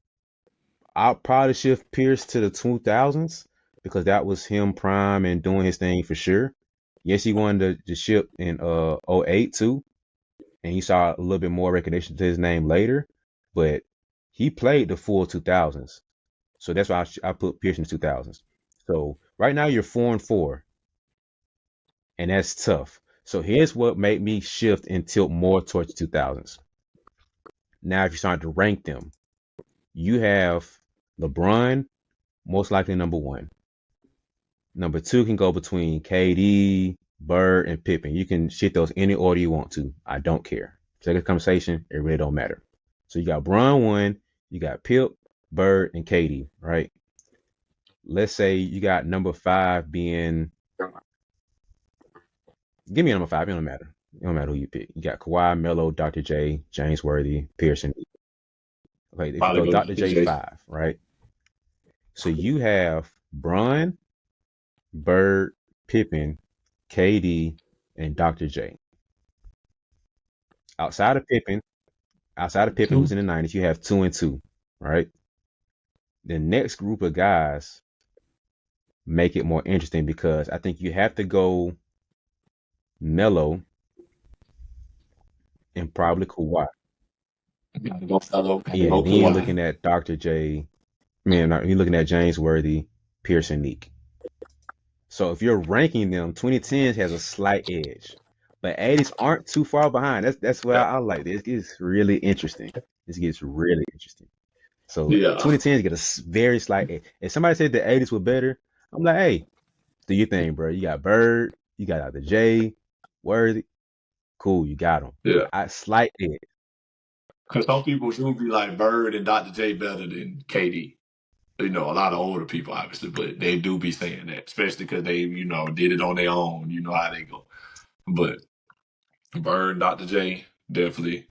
I'll probably shift Pierce to the 2000s because that was him prime and doing his thing for sure. Yes, he won the ship in '08 too, and he saw a little bit more recognition to his name later, but he played the full 2000s. So that's why I put Pierce in the 2000s. So right now you're 4 and 4, and that's tough. So here's what made me shift and tilt more towards the 2000s. Now, if you're starting to rank them, you have LeBron, most likely number one. Number two can go between KD, Bird, and Pippen. You can shit those any order you want to. I don't care. Second conversation, it really don't matter. So you got Bron one, you got Pip, Bird, and KD, right? Let's say you got number five being, give me a number five. It don't matter. It don't matter who you pick. You got Kawhi, Melo, Dr. J, James Worthy, Pearson. Okay, if you Probably go go Dr. Dr. J J. five, right? So you have Bron, Bird, Pippen, KD, and Dr. J. Outside of Pippen, who's in the 90s, you have 2 and 2, right? The next group of guys make it more interesting because I think you have to go Melo and probably Kawhi. Gotta go fellow, gotta Yeah, go then you're Kawhi. looking at Dr. J. Man, you're looking at James Worthy, Pearson Neek. So if you're ranking them, 2010s has a slight edge, but 80s aren't too far behind. That's why Yeah. I like this. It gets really interesting. This gets really interesting. So Yeah. 2010s get a very slight edge. If somebody said the 80s were better, I'm like, hey, do your thing, bro. You got Bird, you got Dr. J, Worthy, cool, you got them. Yeah. I slight edge. Because some people should be like Bird and Dr. J better than KD. You know, a lot of older people, obviously, but they do be saying that, especially because they, did it on their own. You know how they go. But Bird and Dr. J definitely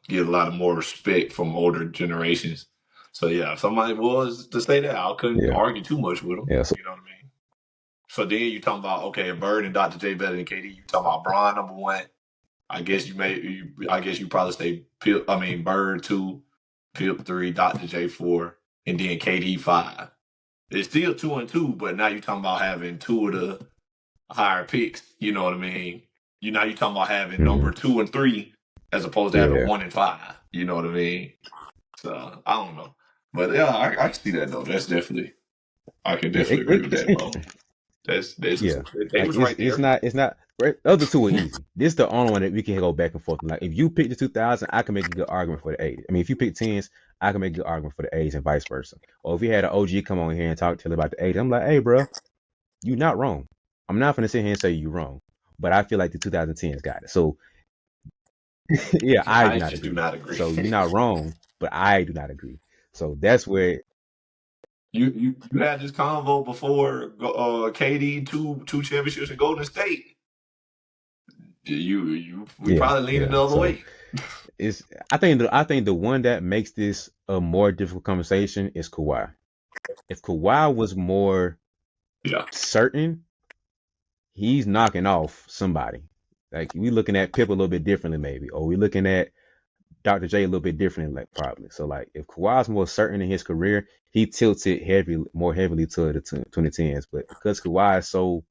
get a lot of more respect from older generations. So yeah, if somebody was to say that, I couldn't Yeah, argue too much with them. yeah. So You know what I mean? So then you talking about okay, Bird and Dr. J better than KD. You talking about Bron number one. I guess you probably say Bird two, Pip three, Dr. J four, and then KD five. It's still 2 and 2, but now you're talking about having two of the higher picks. You know what I mean? You talking about having number mhm, 2 and 3 as opposed to having yeah, 1 and 5. You know what I mean? So I don't know, but yeah, I can see that though. That's definitely I can yeah. definitely agree with It's that, bro. interesting. That's Yeah, they like was right there. it's not right. The other two are easy. This is the only one that we can go back and forth. Like if you pick the 2000, I can make a good argument for the 80s. I mean, if you pick tens, I can make a good argument for the 80s and vice versa. Or if you had an OG come on here and talk to you about the 80s, I'm like, hey, bro, you're not wrong. I'm not gonna sit here and say you're wrong, but I feel like the 2010s got it. So yeah, I do I not just do agree. not agree. So you're not wrong, but I do not agree. So that's where, You had this convo before KD two championships in Golden State. We yeah, probably leaning yeah. the other So way. it's I think the one that makes this a more difficult conversation is Kawhi. If Kawhi was more Yeah. certain, he's knocking off somebody. Like we looking at Pip a little bit differently, maybe, or we looking at Dr. J a little bit differently, like probably. So like if Kawhi's more certain in his career, he tilts it more heavily to the 2010s. But because Kawhi is so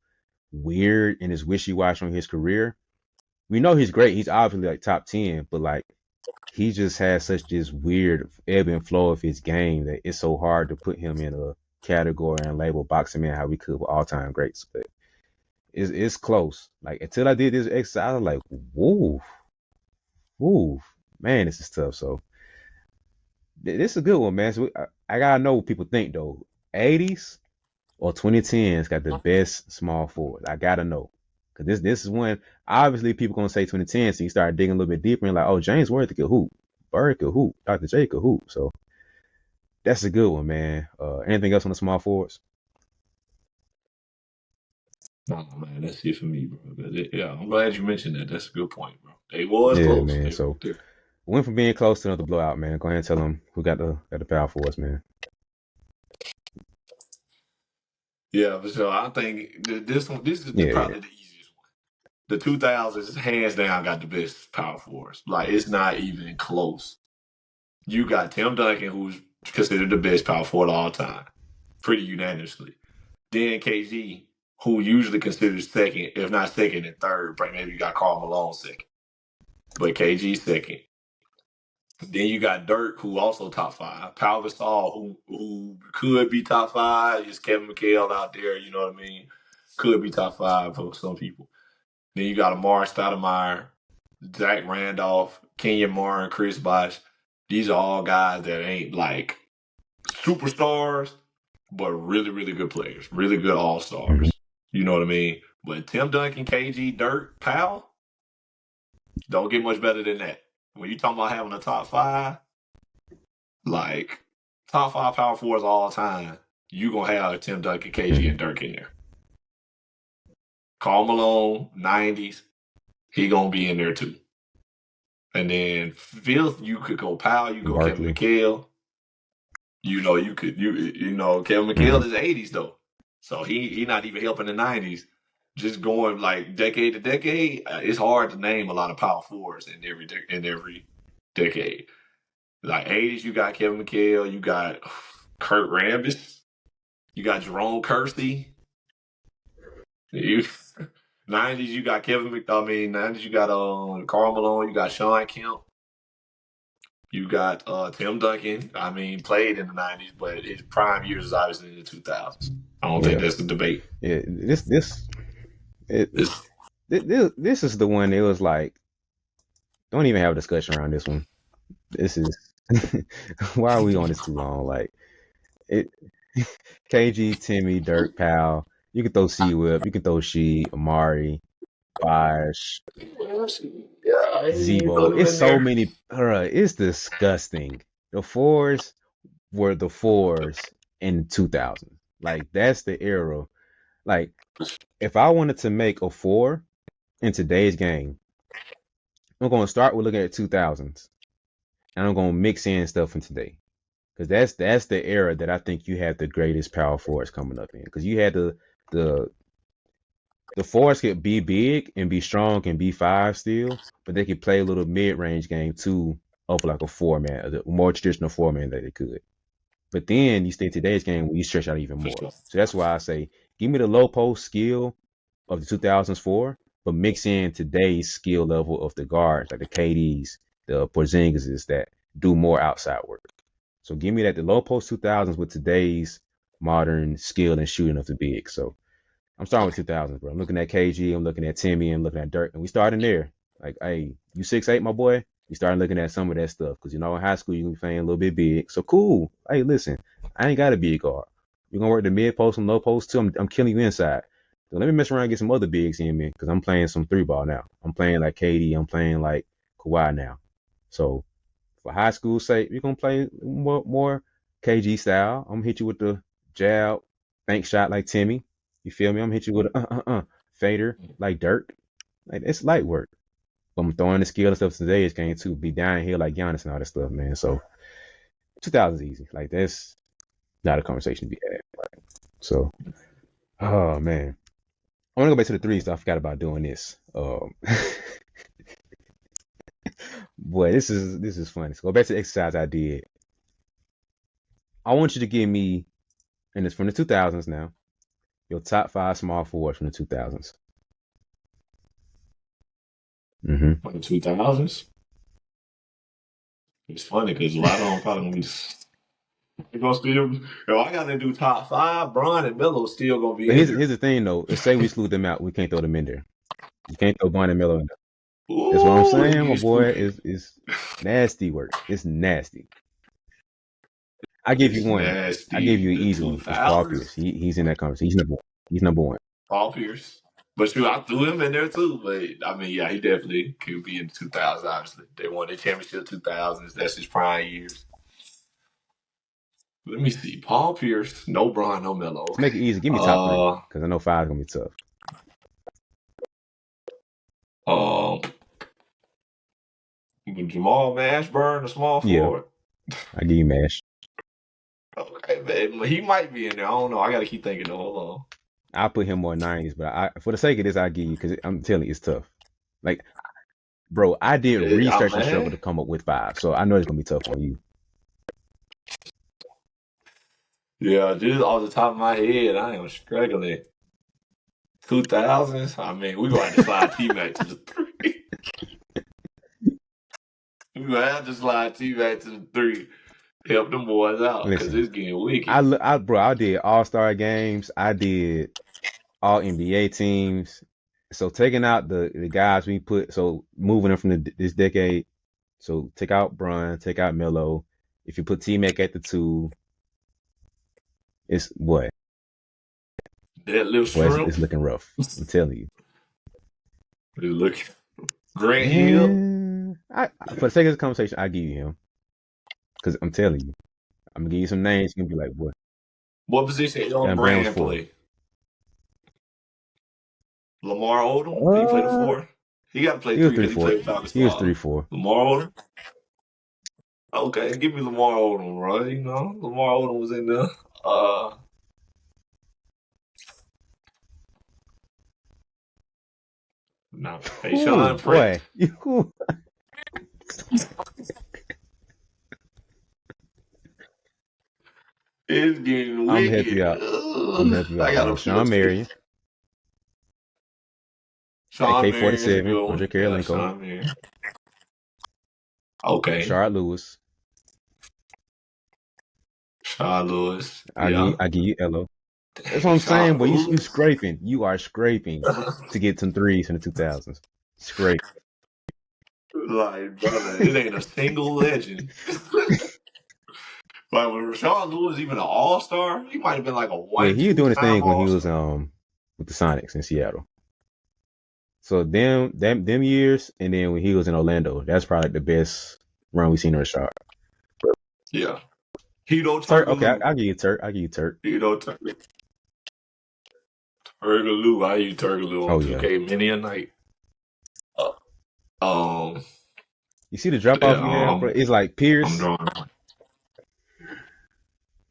weird and is wishy washy on his career, we know he's great. He's obviously like top 10, but like he just has such this weird ebb and flow of his game that it's so hard to put him in a category and label box him in how we could with all time greats. But it's close. Like until I did this exercise, I was like, whoa, whoa, man, this is tough. So this is a good one, man. So I gotta know what people think though. 80s or 2010s got the best small forwards. I gotta know. Cause this is when obviously people gonna say 2010, so you start digging a little bit deeper and like, oh, James Worthy could hoop, Bird could hoop, Dr. J could hoop. So that's a good one, man. Anything else on the small forwards? Oh man, that's it for me, bro. Yeah, I'm glad you mentioned that. That's a good point, bro. They was Yeah, close. man. They were So there. went from being close to another blowout, man. Go ahead and tell them who got the power forwards, man. Yeah, for sure. I think this one, this is Yeah, yeah. probably the easiest one. The 2000s, hands down, got the best power forwards. Like it's not even close. You got Tim Duncan, who's considered the best power forward of all time, pretty unanimously. Then KG, who usually considered second, if not second and third. Maybe you got Karl Malone second, but KG second. Then you got Dirk, who also top five. Pau Gasol, who could be top five. Is Kevin McHale out there? You know what I mean? Could be top five for some people. Then you got Amar Stoudemire, Zach Randolph, Kenyon Martin, Chris Bosh. These are all guys that ain't like superstars, but really, really good players, really good all Mm-hmm. stars. You know what I mean? But Tim Duncan, KG, Dirk, Powell, don't get much better than that. When you talking about having a top five, like top five power forwards all time, you gonna have Tim Duncan, KG, Mm-hmm. and Dirk in there. Karl Malone, 90s, he gonna be in there too. And then fifth, you could go Powell, you go Kevin Barkley. McHale. You know Kevin Mm-hmm. McHale is 80s though, so he not even helping the 90s. Just going like decade to decade, it's hard to name a lot of power forwards in every decade. Like 80s, you got Kevin McHale, you got Kurt Rambis, you got Jerome Kersey. You 90s, you got 90s, you got Karl Malone, you got Sean Kemp. You got Tim Duncan. I mean, played in the 90s, but his prime years is obviously in the 2000s. I don't think Yeah, that's the debate. yeah. It, It's, this is the one. It was like, don't even have a discussion around this one. This is why are we on this too long? Like it, KG, Timmy, Dirk, Powell. You can throw C Whip. You can throw She, Amari, Bosh, yeah, he put Zebo. him It's in so there. many. It's disgusting. The fours were the fours in 2000. Like that's the era. Like if I wanted to make a four in today's game, I'm going to start with looking at 2000s, and I'm going to mix in stuff from today. Because that's the era that I think you had the greatest power forwards coming up in. Because you had the the forwards could be big and be strong and be five still, but they could play a little mid range game too of like a four man, a more traditional four man that they could. But then you stay today's game where you stretch out even For more. sure. So that's why I say give me the low post skill of the 2000s four, but mix in today's skill level of the guards like the KDs, the Porzingis that do more outside work. So give me that the low post 2000s with today's modern skill and shooting of the big. So I'm starting with 2000s, bro. I'm looking at KG, I'm looking at Timmy, I'm looking at Dirk, and we starting there. Like, hey, you 6'8", my boy. You starting looking at some of that stuff because in high school you can be playing a little bit big. So cool. Hey, listen, I ain't got a big guard. We're gonna work the mid post and low post too. I'm killing you inside. So let me mess around and get some other bigs in me because I'm playing some three ball now. I'm playing like KD. I'm playing like Kawhi now. So for high school sake, we're gonna play more KG style. I'm gonna hit you with the jab, bank shot like Timmy. You feel me? I'm gonna hit you with a fader like Dirk. Like it's light work. But I'm throwing the skill and stuff today's game too. Be downhill like Giannis and all that stuff, man. So 2000's easy. Like that's not a conversation to be had. So, oh man, I want to go back to the threes. I forgot about doing this. Boy, this is funny. So go back to the exercise I did. I want you to give me, and it's from the 2000s now, your top five small forwards from the 2000s. Mm-hmm. From the 2000s. It's funny because a lot of them probably gonna be. They gonna still. If I got to do top five, Bron and Melo still gonna be But in here's there. the thing though. Let's say we exclude them out. We can't throw them in there. You can't throw Bron and Melo in there. That's what I'm Ooh, saying, my you boy. screw. Is nasty work. It's nasty. I give you It's one. I give nasty. you an The easy two one. It's Paul Pierce. thousands. He's in that conversation. He's number one. He's number one. Paul Pierce. But shoot, I threw him in there too. But I mean, yeah, he definitely could be in the 2000s. Obviously, they won the championship 2000s. That's his prime years. Let me see. Paul Pierce, no Bron, no Melo. To make it Okay. easy, give me top three because I know five is gonna be tough. Um, Jamal Mashburn, the small Yeah, forward. I give you Mash. Okay, man, he might be in there. I don't know. I got to keep thinking though. Hold I'll put him more 90s, but for the sake of this, I give you because I'm telling you, it's tough. Like, bro, I did on. research and struggle Man, to come up with five, so I know it's gonna be tough on you. yeah, just off the top of my head, I am struggling. 2000s. I mean, we gonna have to slide T Mac to the three. We gonna have to slide T Mac to the three. Help them boys out because Listen, it's getting wicked. bro, I did All Star games. I did all NBA teams. So taking out the guys we put, so moving them from this decade. So take out Bron, take out Melo. If you put T Mac at the two, it's what? Deadlift Boy, shrimp it's looking rough. I'm telling you. is looking. Grant Hill. And for the sake of this conversation, I give you him because I'm telling you, I'm gonna give you some names. You're gonna be like, what? What position Elton And Brand was Brand four. play? Lamar Odom. Did he play the Uh, four? He got to play he was three three because he four. played Falcons He was father. 3-4. Lamar Odom. Okay, give me Lamar Odom, bro. You know, Lamar Odom was in there. No. Hey, Ooh, Sean Pritt. boy. Ooh. It's getting I'm gonna help you wicked. out. I'm gonna help you I out, got man. a feel Sean too. Marion, Sean Marion is a AK-47, good one. Andre Yeah, Karolinko, Sean Marion. Okay. Rashard Lewis. Sean Lewis. Yeah. I give you Elo. That's what Dang, I'm saying, Sean boy. You Lewis. scraping. You are scraping to get some threes in the 2000s. Scrape. Like, brother, it ain't a single legend. Like, when Rashawn Lewis even an all star, he might have been like a Well, one, he was two doing his time thing when he all was star. with the Sonics in Seattle. So them years, and then when he was in Orlando, that's probably the best run we've seen of Rashard. Yeah. Hito Turk, okay, Turkaloo. I'll give you Turk. I'll give you Turk. Hito Turkaloo. I use Turkaloo Oh on yeah. 2K many a night. Uh, um, You see the drop yeah, off you have, bro? It's like I'm Pierce. drawing.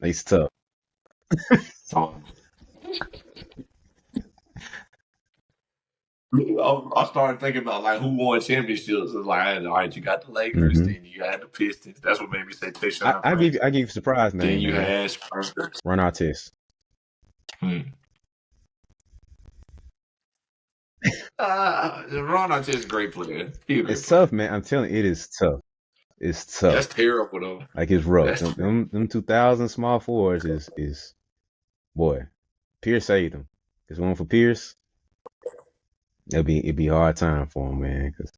It's tough. Um, I started thinking about like who won championships. It's like, all right, you got the Lakers, Mm-hmm. then you had the Pistons. That's what made me say Tayshaun I Prince. give you a surprise Then name, you man. had Spurs. Ron Artest. Hmm. Ron Artest is a great player. He a great It's player. tough, man. I'm telling you, it is tough. It's tough. That's terrible though. Like it's rough. That's Them 2000 small forwards is boy. Pierce saved them. This one for Pierce. It'd be a hard time for him, man. 'Cause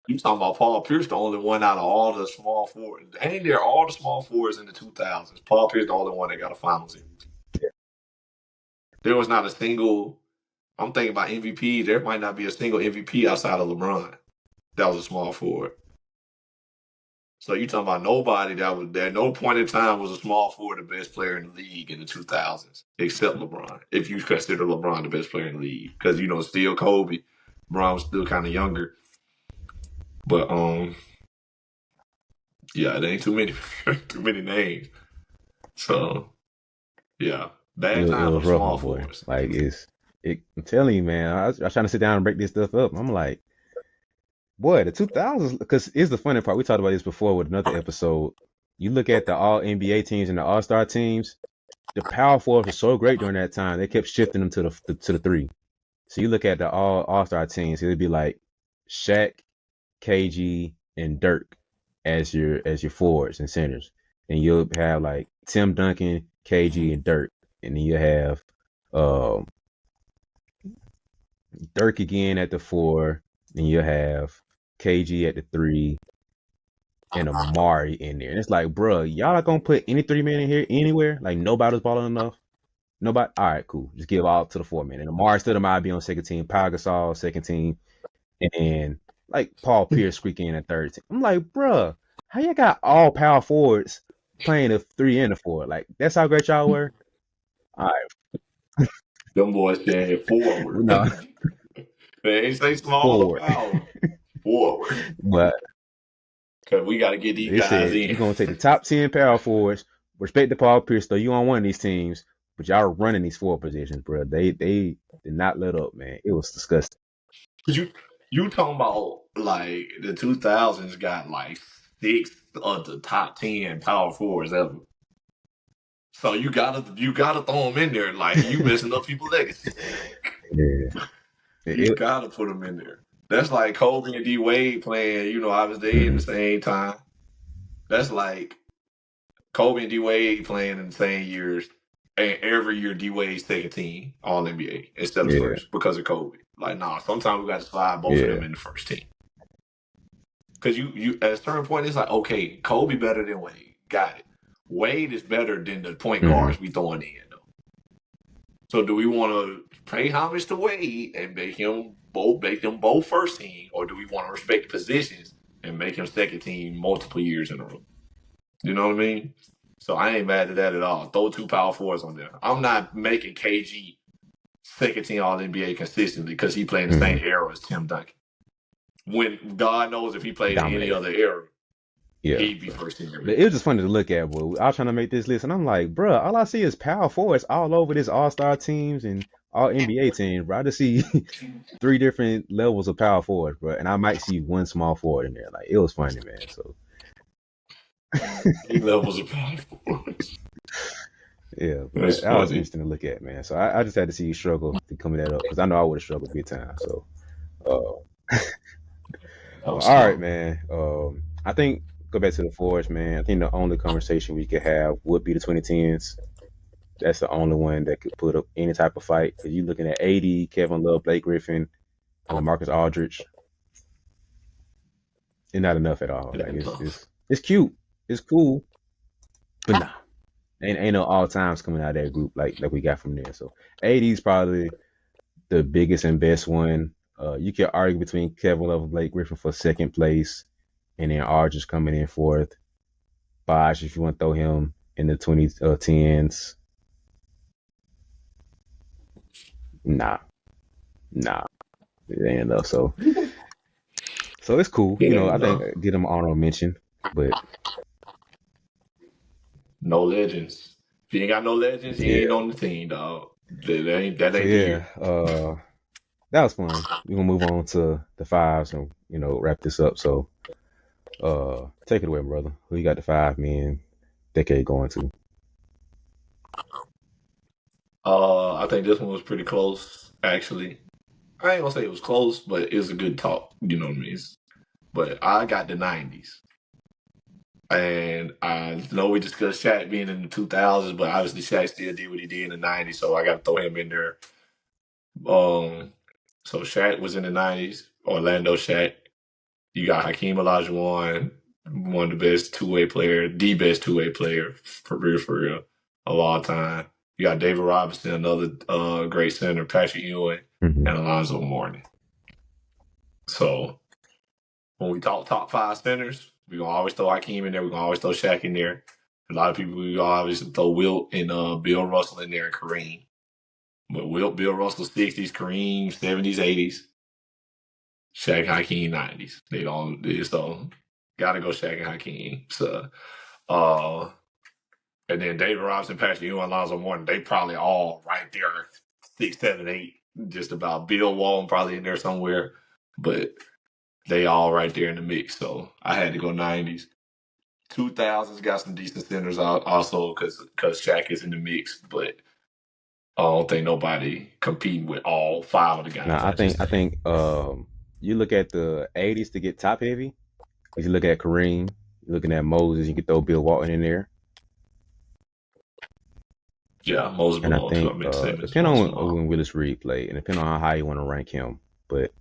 You talking about Paul Pierce, the only one out of all the small forwards. Ain't there all the small forwards in the 2000s? Paul Pierce, the only one that got a finals MVP. There was not a single. I'm thinking about MVP. There might not be a single MVP outside of LeBron that was a small forward. So you talking about nobody that was at no point in time was a small forward the best player in the league in the 2000s, except LeBron. If you consider LeBron the best player in the league, because still Kobe, LeBron was still kind of younger. But yeah, there ain't too many too many names. So yeah, bad it time for was the rough, my small boy. forwards. Like I'm telling you, man. I was trying to sit down and break this stuff up. I'm like, boy, the 2000s. Because it's the funny part. We talked about this before with another episode. You look at the All NBA teams and the All Star teams. The power forwards were so great during that time. They kept shifting them to the three. So you look at the All Star teams. It'd be like Shaq, KG, and Dirk as your forwards and centers. And you'll have like Tim Duncan, KG, and Dirk. And then you have um, Dirk again at the four. And you'll have KG at the three and Amari in there. And it's like, bruh, y'all not gonna put any three men in here anywhere? Like nobody's balling enough. Nobody. All right, cool. Just give all to the four man. And Amari Stoudemire be on second team. Pau Gasol second team, and like Paul Pierce squeaking in at third team. I'm like, bruh, how you got all power forwards playing the three and the four? Like that's how great y'all were. All right, Them boys saying forward. no They ain't say small or forward, power. Forward. but Because we got to get these they guys said in. you're gonna take the top 10 power forwards. Respect the Paul Pierce though. You on one of these teams, but y'all are running these four positions, bro. They did not let up, man. It was disgusting. You talking about like the 2000s got like six of the top 10 power forwards ever. So you gotta throw them in there. Like you messing up people's legacy. Yeah. You It, gotta put them in there. That's like Kobe and D Wade playing. Obviously in the mhm. same time. That's like Kobe and D Wade playing in the same years, and every year D Wade's second team All NBA instead of Yeah. first because of Kobe. Like, nah, sometimes we got to slide both of them Yeah. in the first team. Because you at a certain point, it's like, okay, Kobe better than Wade. Got it. Wade is better than the point Hmm. guards we throwing in, though. So do we want to pay homage to Wade and make them both first team, or do we want to respect positions and make him second team multiple years in a row? You know what I mean? So I ain't mad at that at all. Throw two power forwards on there. I'm not making KG second team All NBA consistently because he played in the Hmm. same era as Tim Duncan. When God knows if he played in any Dominated. other era, Yeah. he'd be So first team every but day. it was just funny to look at, boy. I was trying to make this list, and I'm like, bruh, all I see is power forwards all over this All Star teams and all NBA teams, bro. I just see three different levels of power forwards, bro, and I might see one small forward in there. Like it was funny, man. So Three levels of power forwards. yeah, That's but that was funny. interesting to look at, man. So I just had to see you struggle to come that up because I know I would have struggled big time. So, uh, That well, was all right, tough. man. I think go back to the forwards, man. I think the only conversation we could have would be the 2010s. That's the only one that could put up any type of fight. Because you're looking at 80, Kevin Love, Blake Griffin, and LaMarcus Aldridge. It's not enough at all. Like That it's tough. it's it's cute, it's cool, but nah, ain't no all times coming out of that group like we got from there. So 80 is probably the biggest and best one. You can argue between Kevin Love and Blake Griffin for second place, and then Aldridge coming in fourth. Bosh, if you want to throw him in the 2010s, nah, nah, it ain't enough. So it's cool. It ain't I think enough. get him an honorable mention. But No legends. If you ain't got no legends, you ain't yeah. on the team, dog. That So ain't the yeah, year. that was fun. We're gonna move on to the fives and wrap this up. So take it away, brother. Who you got the five men decade going to? I think this one was pretty close, actually. I ain't gonna say it was close, but it was a good talk. You know what I mean? But I got the '90s. And I know we discussed Shaq being in the 2000s, but obviously Shaq still did what he did in the 90s, so I got to throw him in there. Um, so Shaq was in the 90s, Orlando Shaq. You got Hakeem Olajuwon, one of the best two-way player, the best two-way player for real, of all time. You got David Robinson, another great center, Patrick Ewing, Hmm. and Alonzo Mourning. So when we talk top five centers, we're gonna always throw Hakeem in there. We're gonna always throw Shaq in there. A lot of people we always throw Wilt and Bill Russell in there and Kareem. But Wilt, Bill Russell 60s, Kareem 70s, 80s, Shaq Hakeem 90s. They don't so gotta go Shaq and Hakeem. So uh and then David Robinson, Patrick Ewing, Alonzo Mourning, they probably all right there, 6, 7, 8, just about. Bill Walton probably in there somewhere. But they all right there in the mix. So I had to go 90s. 2000s got some decent centers also because Shaq is in the mix, but I don't think nobody competing with all five of the guys Now, I I think just I named. think you look at the '80s to get top heavy. If you look at Kareem, you're looking at Moses, you could throw Bill Walton in there. Yeah, Moses And I Malone too. I think meant Simmons, depending Moses on Malone. when Willis Reed played, and depending on how high you want to rank him, but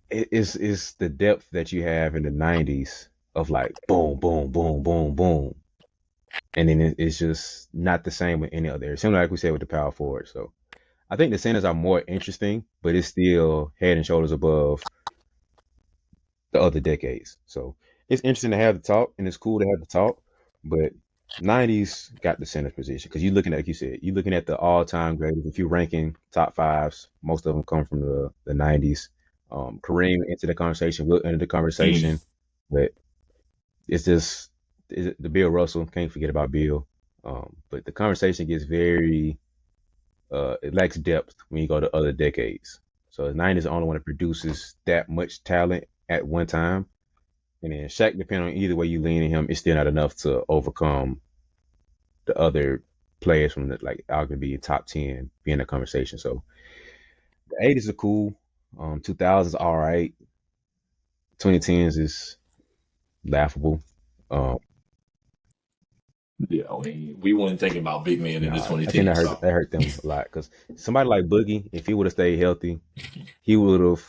it's the depth that you have in the '90s of like boom, boom, boom, boom, boom, and then it's just not the same with any other area. Similar like we said with the power forward. So I think the centers are more interesting, but it's still head and shoulders above the other decades. So it's interesting to have the talk, and it's cool to have the talk. But '90s got the center position because you're looking at, like you said, you're looking at the all-time greatest. If you're ranking top fives, most of them come from the '90s. Kareem into the conversation, will enter the Mm. conversation, but it's just the Bill Russell. Can't forget about Bill. But the conversation gets very it lacks depth when you go to other decades. So the '90s is the only one that produces that much talent at one time. And then Shaq, depending on either way you lean in him, it's still not enough to overcome the other players from the like arguably top 10 being in the conversation. So the '80s are cool. 2000s all right. 2010s is laughable. Um, Yeah, we weren't thinking about big men in the nah, I think 2010s, so that hurt them a lot because somebody like Boogie, if he would have stayed healthy, he would have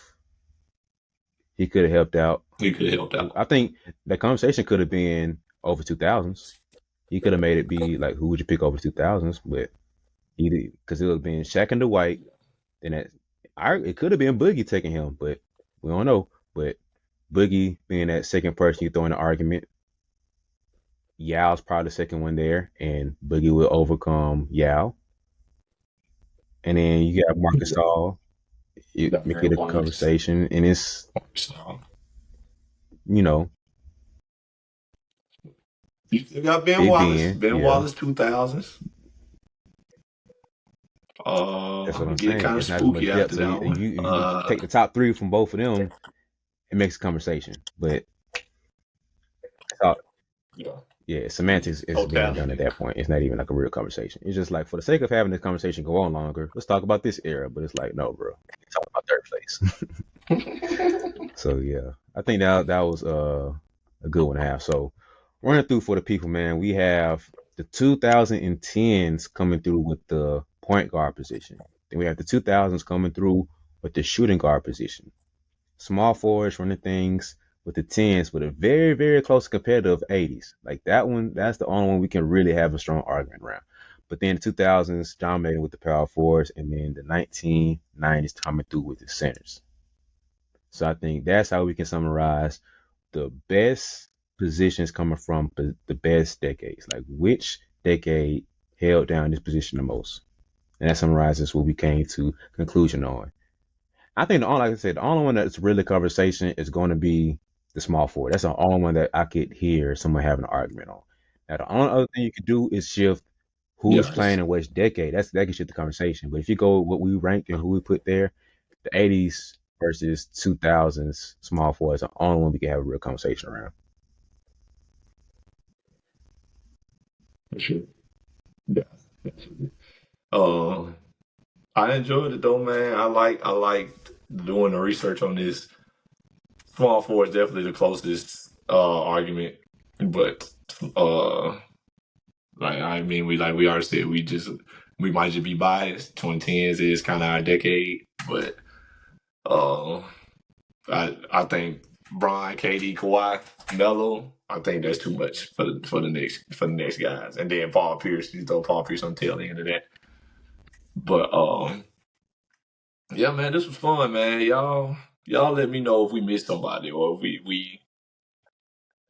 he could have helped out. we could have helped out. I think that conversation could have been over 2000s. He could have made it be like who would you pick over 2000s, but either because it would have been Shaq and Dwight. Then it could have been Boogie taking him, but we don't know. But Boogie being that second person you throw in the argument, Yao's probably the second one there, and Boogie will overcome Yao. And then you got Marcus Yeah, All, you that make very it a Wallace. conversation, and it's So, you know you still got Ben Big Wallace. Ben, Ben yeah, Wallace 2000s. that's what I'm Get saying. kind of It's not as much spooky depth. after So that one. you take the top three from both of them, it makes a conversation. But it's all, Yeah, yeah, semantics is being done at totality. that point. It's not even like a real conversation. It's just like for the sake of having this conversation go on longer, let's talk about this era. But it's like, no, bro, talk about third place. So yeah, I think that was a good one to have. So running through for the people, man, we have the 2010s coming through with the point guard position. Then we have the 2000s coming through with the shooting guard position. Small forwards running things with the tens with a very, very close competitive 80s. Like that one, that's the only one we can really have a strong argument around. But then the 2000s dominating with the power forwards, and then the 1990s coming through with the centers. So I think that's how we can summarize the best positions coming from the best decades. Like which decade held down this position the most? And that summarizes what we came to conclusion on. I think the only, like I said, the only one that's really conversation is going to be the small forward. That's the only one that I could hear someone having an argument on. Now, the only other thing you could do is shift who's Yeah, playing in which decade. That can shift the conversation. But if you go what we ranked and who we put there, the '80s versus 2000s small forward is the only one we can have a real conversation around. for sure. Yeah. Uh, I enjoyed it though, man. I liked doing the research on this. Small forward is definitely the closest argument. But like I mean, we already said we might just be biased. 2010s is kind of our decade, but uh, I think Bron, KD, Kawhi, Melo. I think that's too much for the next guys, and then Paul Pierce. You throw Paul Pierce on the tail end of that. But yeah, man, this was fun, man. Y'all let me know if we missed somebody or if we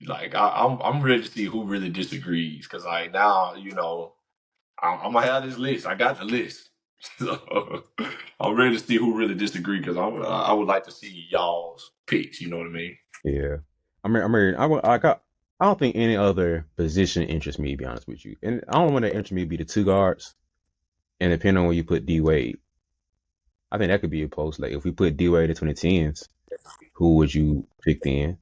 like. I'm ready to see who really disagrees because like now I'm gonna have this list. I got the list. So I'm ready to see who really disagree because I would like to see y'all's picks. You know what I mean? Yeah. I don't think any other position interests me, to be honest with you. And I don't want to interest me be the two guards. And depending on where you put D Wade, I think that could be a post. Like if we put D Wade in 2010s, who would you pick then?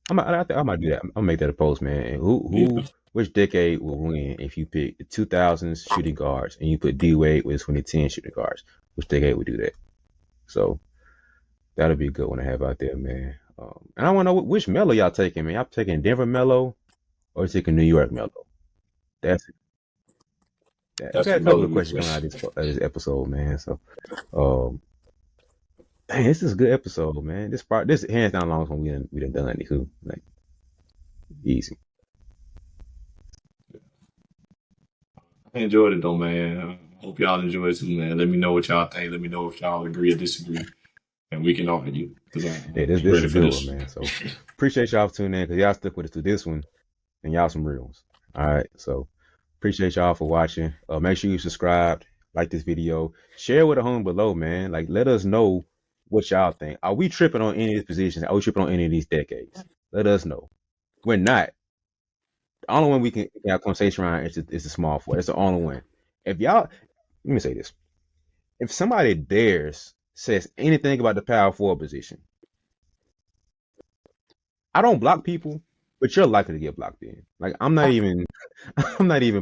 I think I might do that. I'll make that a post, man. And Yeah. which decade will win if you pick the 2000s shooting guards and you put D Wade with 2010 shooting guards? Which decade would do that? So that'll be a good one to have out there, man. And I want to know which Melo y'all taking, man. Y'all taking Denver Melo or taking New York Melo? That's that. We That's got a couple another of good questions coming out question. of this episode, man. So, um, dang, this is a good episode, man. This hands down longest one we done done anywho. Like easy. I enjoyed it though, man. I hope y'all enjoyed it too, man. Let me know what y'all think. Let me know if y'all agree or disagree, and we can argue because Yeah, I'm this is ready a for good this. one, man. So appreciate y'all for tuning in because y'all stuck with us through this one and y'all some real ones. All right, so appreciate y'all for watching. Make sure you subscribe, like this video, share with the home below, man. Like let us know what y'all think. Are we tripping on any of these positions? Are we tripping on any of these decades? Let us know. We're not. The only one we can have conversation around is the small forward. It's the only one. If y'all, let me say this: if somebody dares says anything about the power forward position, I don't block people, but you're likely to get blocked in. Like I'm not even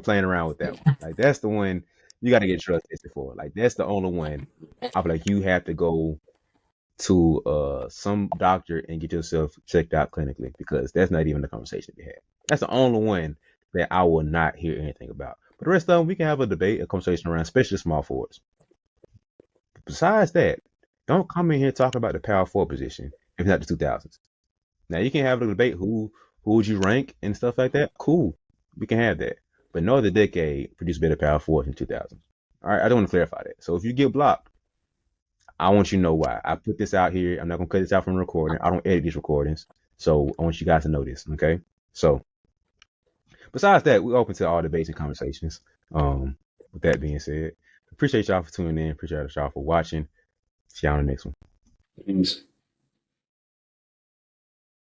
playing around with that one. Like that's the one you got to get trust tested for. Like that's the only one. I feel like you have to go to some doctor and get yourself checked out clinically because that's not even the conversation to be had. That's the only one that I will not hear anything about. But the rest of them, we can have a debate, a conversation around, especially small forwards. Besides that, don't come in here talking about the power forward position if not the 2000s. Now you can have a debate who would you rank and stuff like that. Cool, we can have that. But no other decade produced better power forwards in 2000s. All right, I don't want to clarify that. So if you get blocked, I want you to know why. I put this out here. I'm not gonna cut this out from the recording. I don't edit these recordings, so I want you guys to know this. Okay. So besides that, we're open to all debates and conversations. With that being said, appreciate y'all for tuning in. Appreciate y'all for watching. See y'all on the next one. Peace.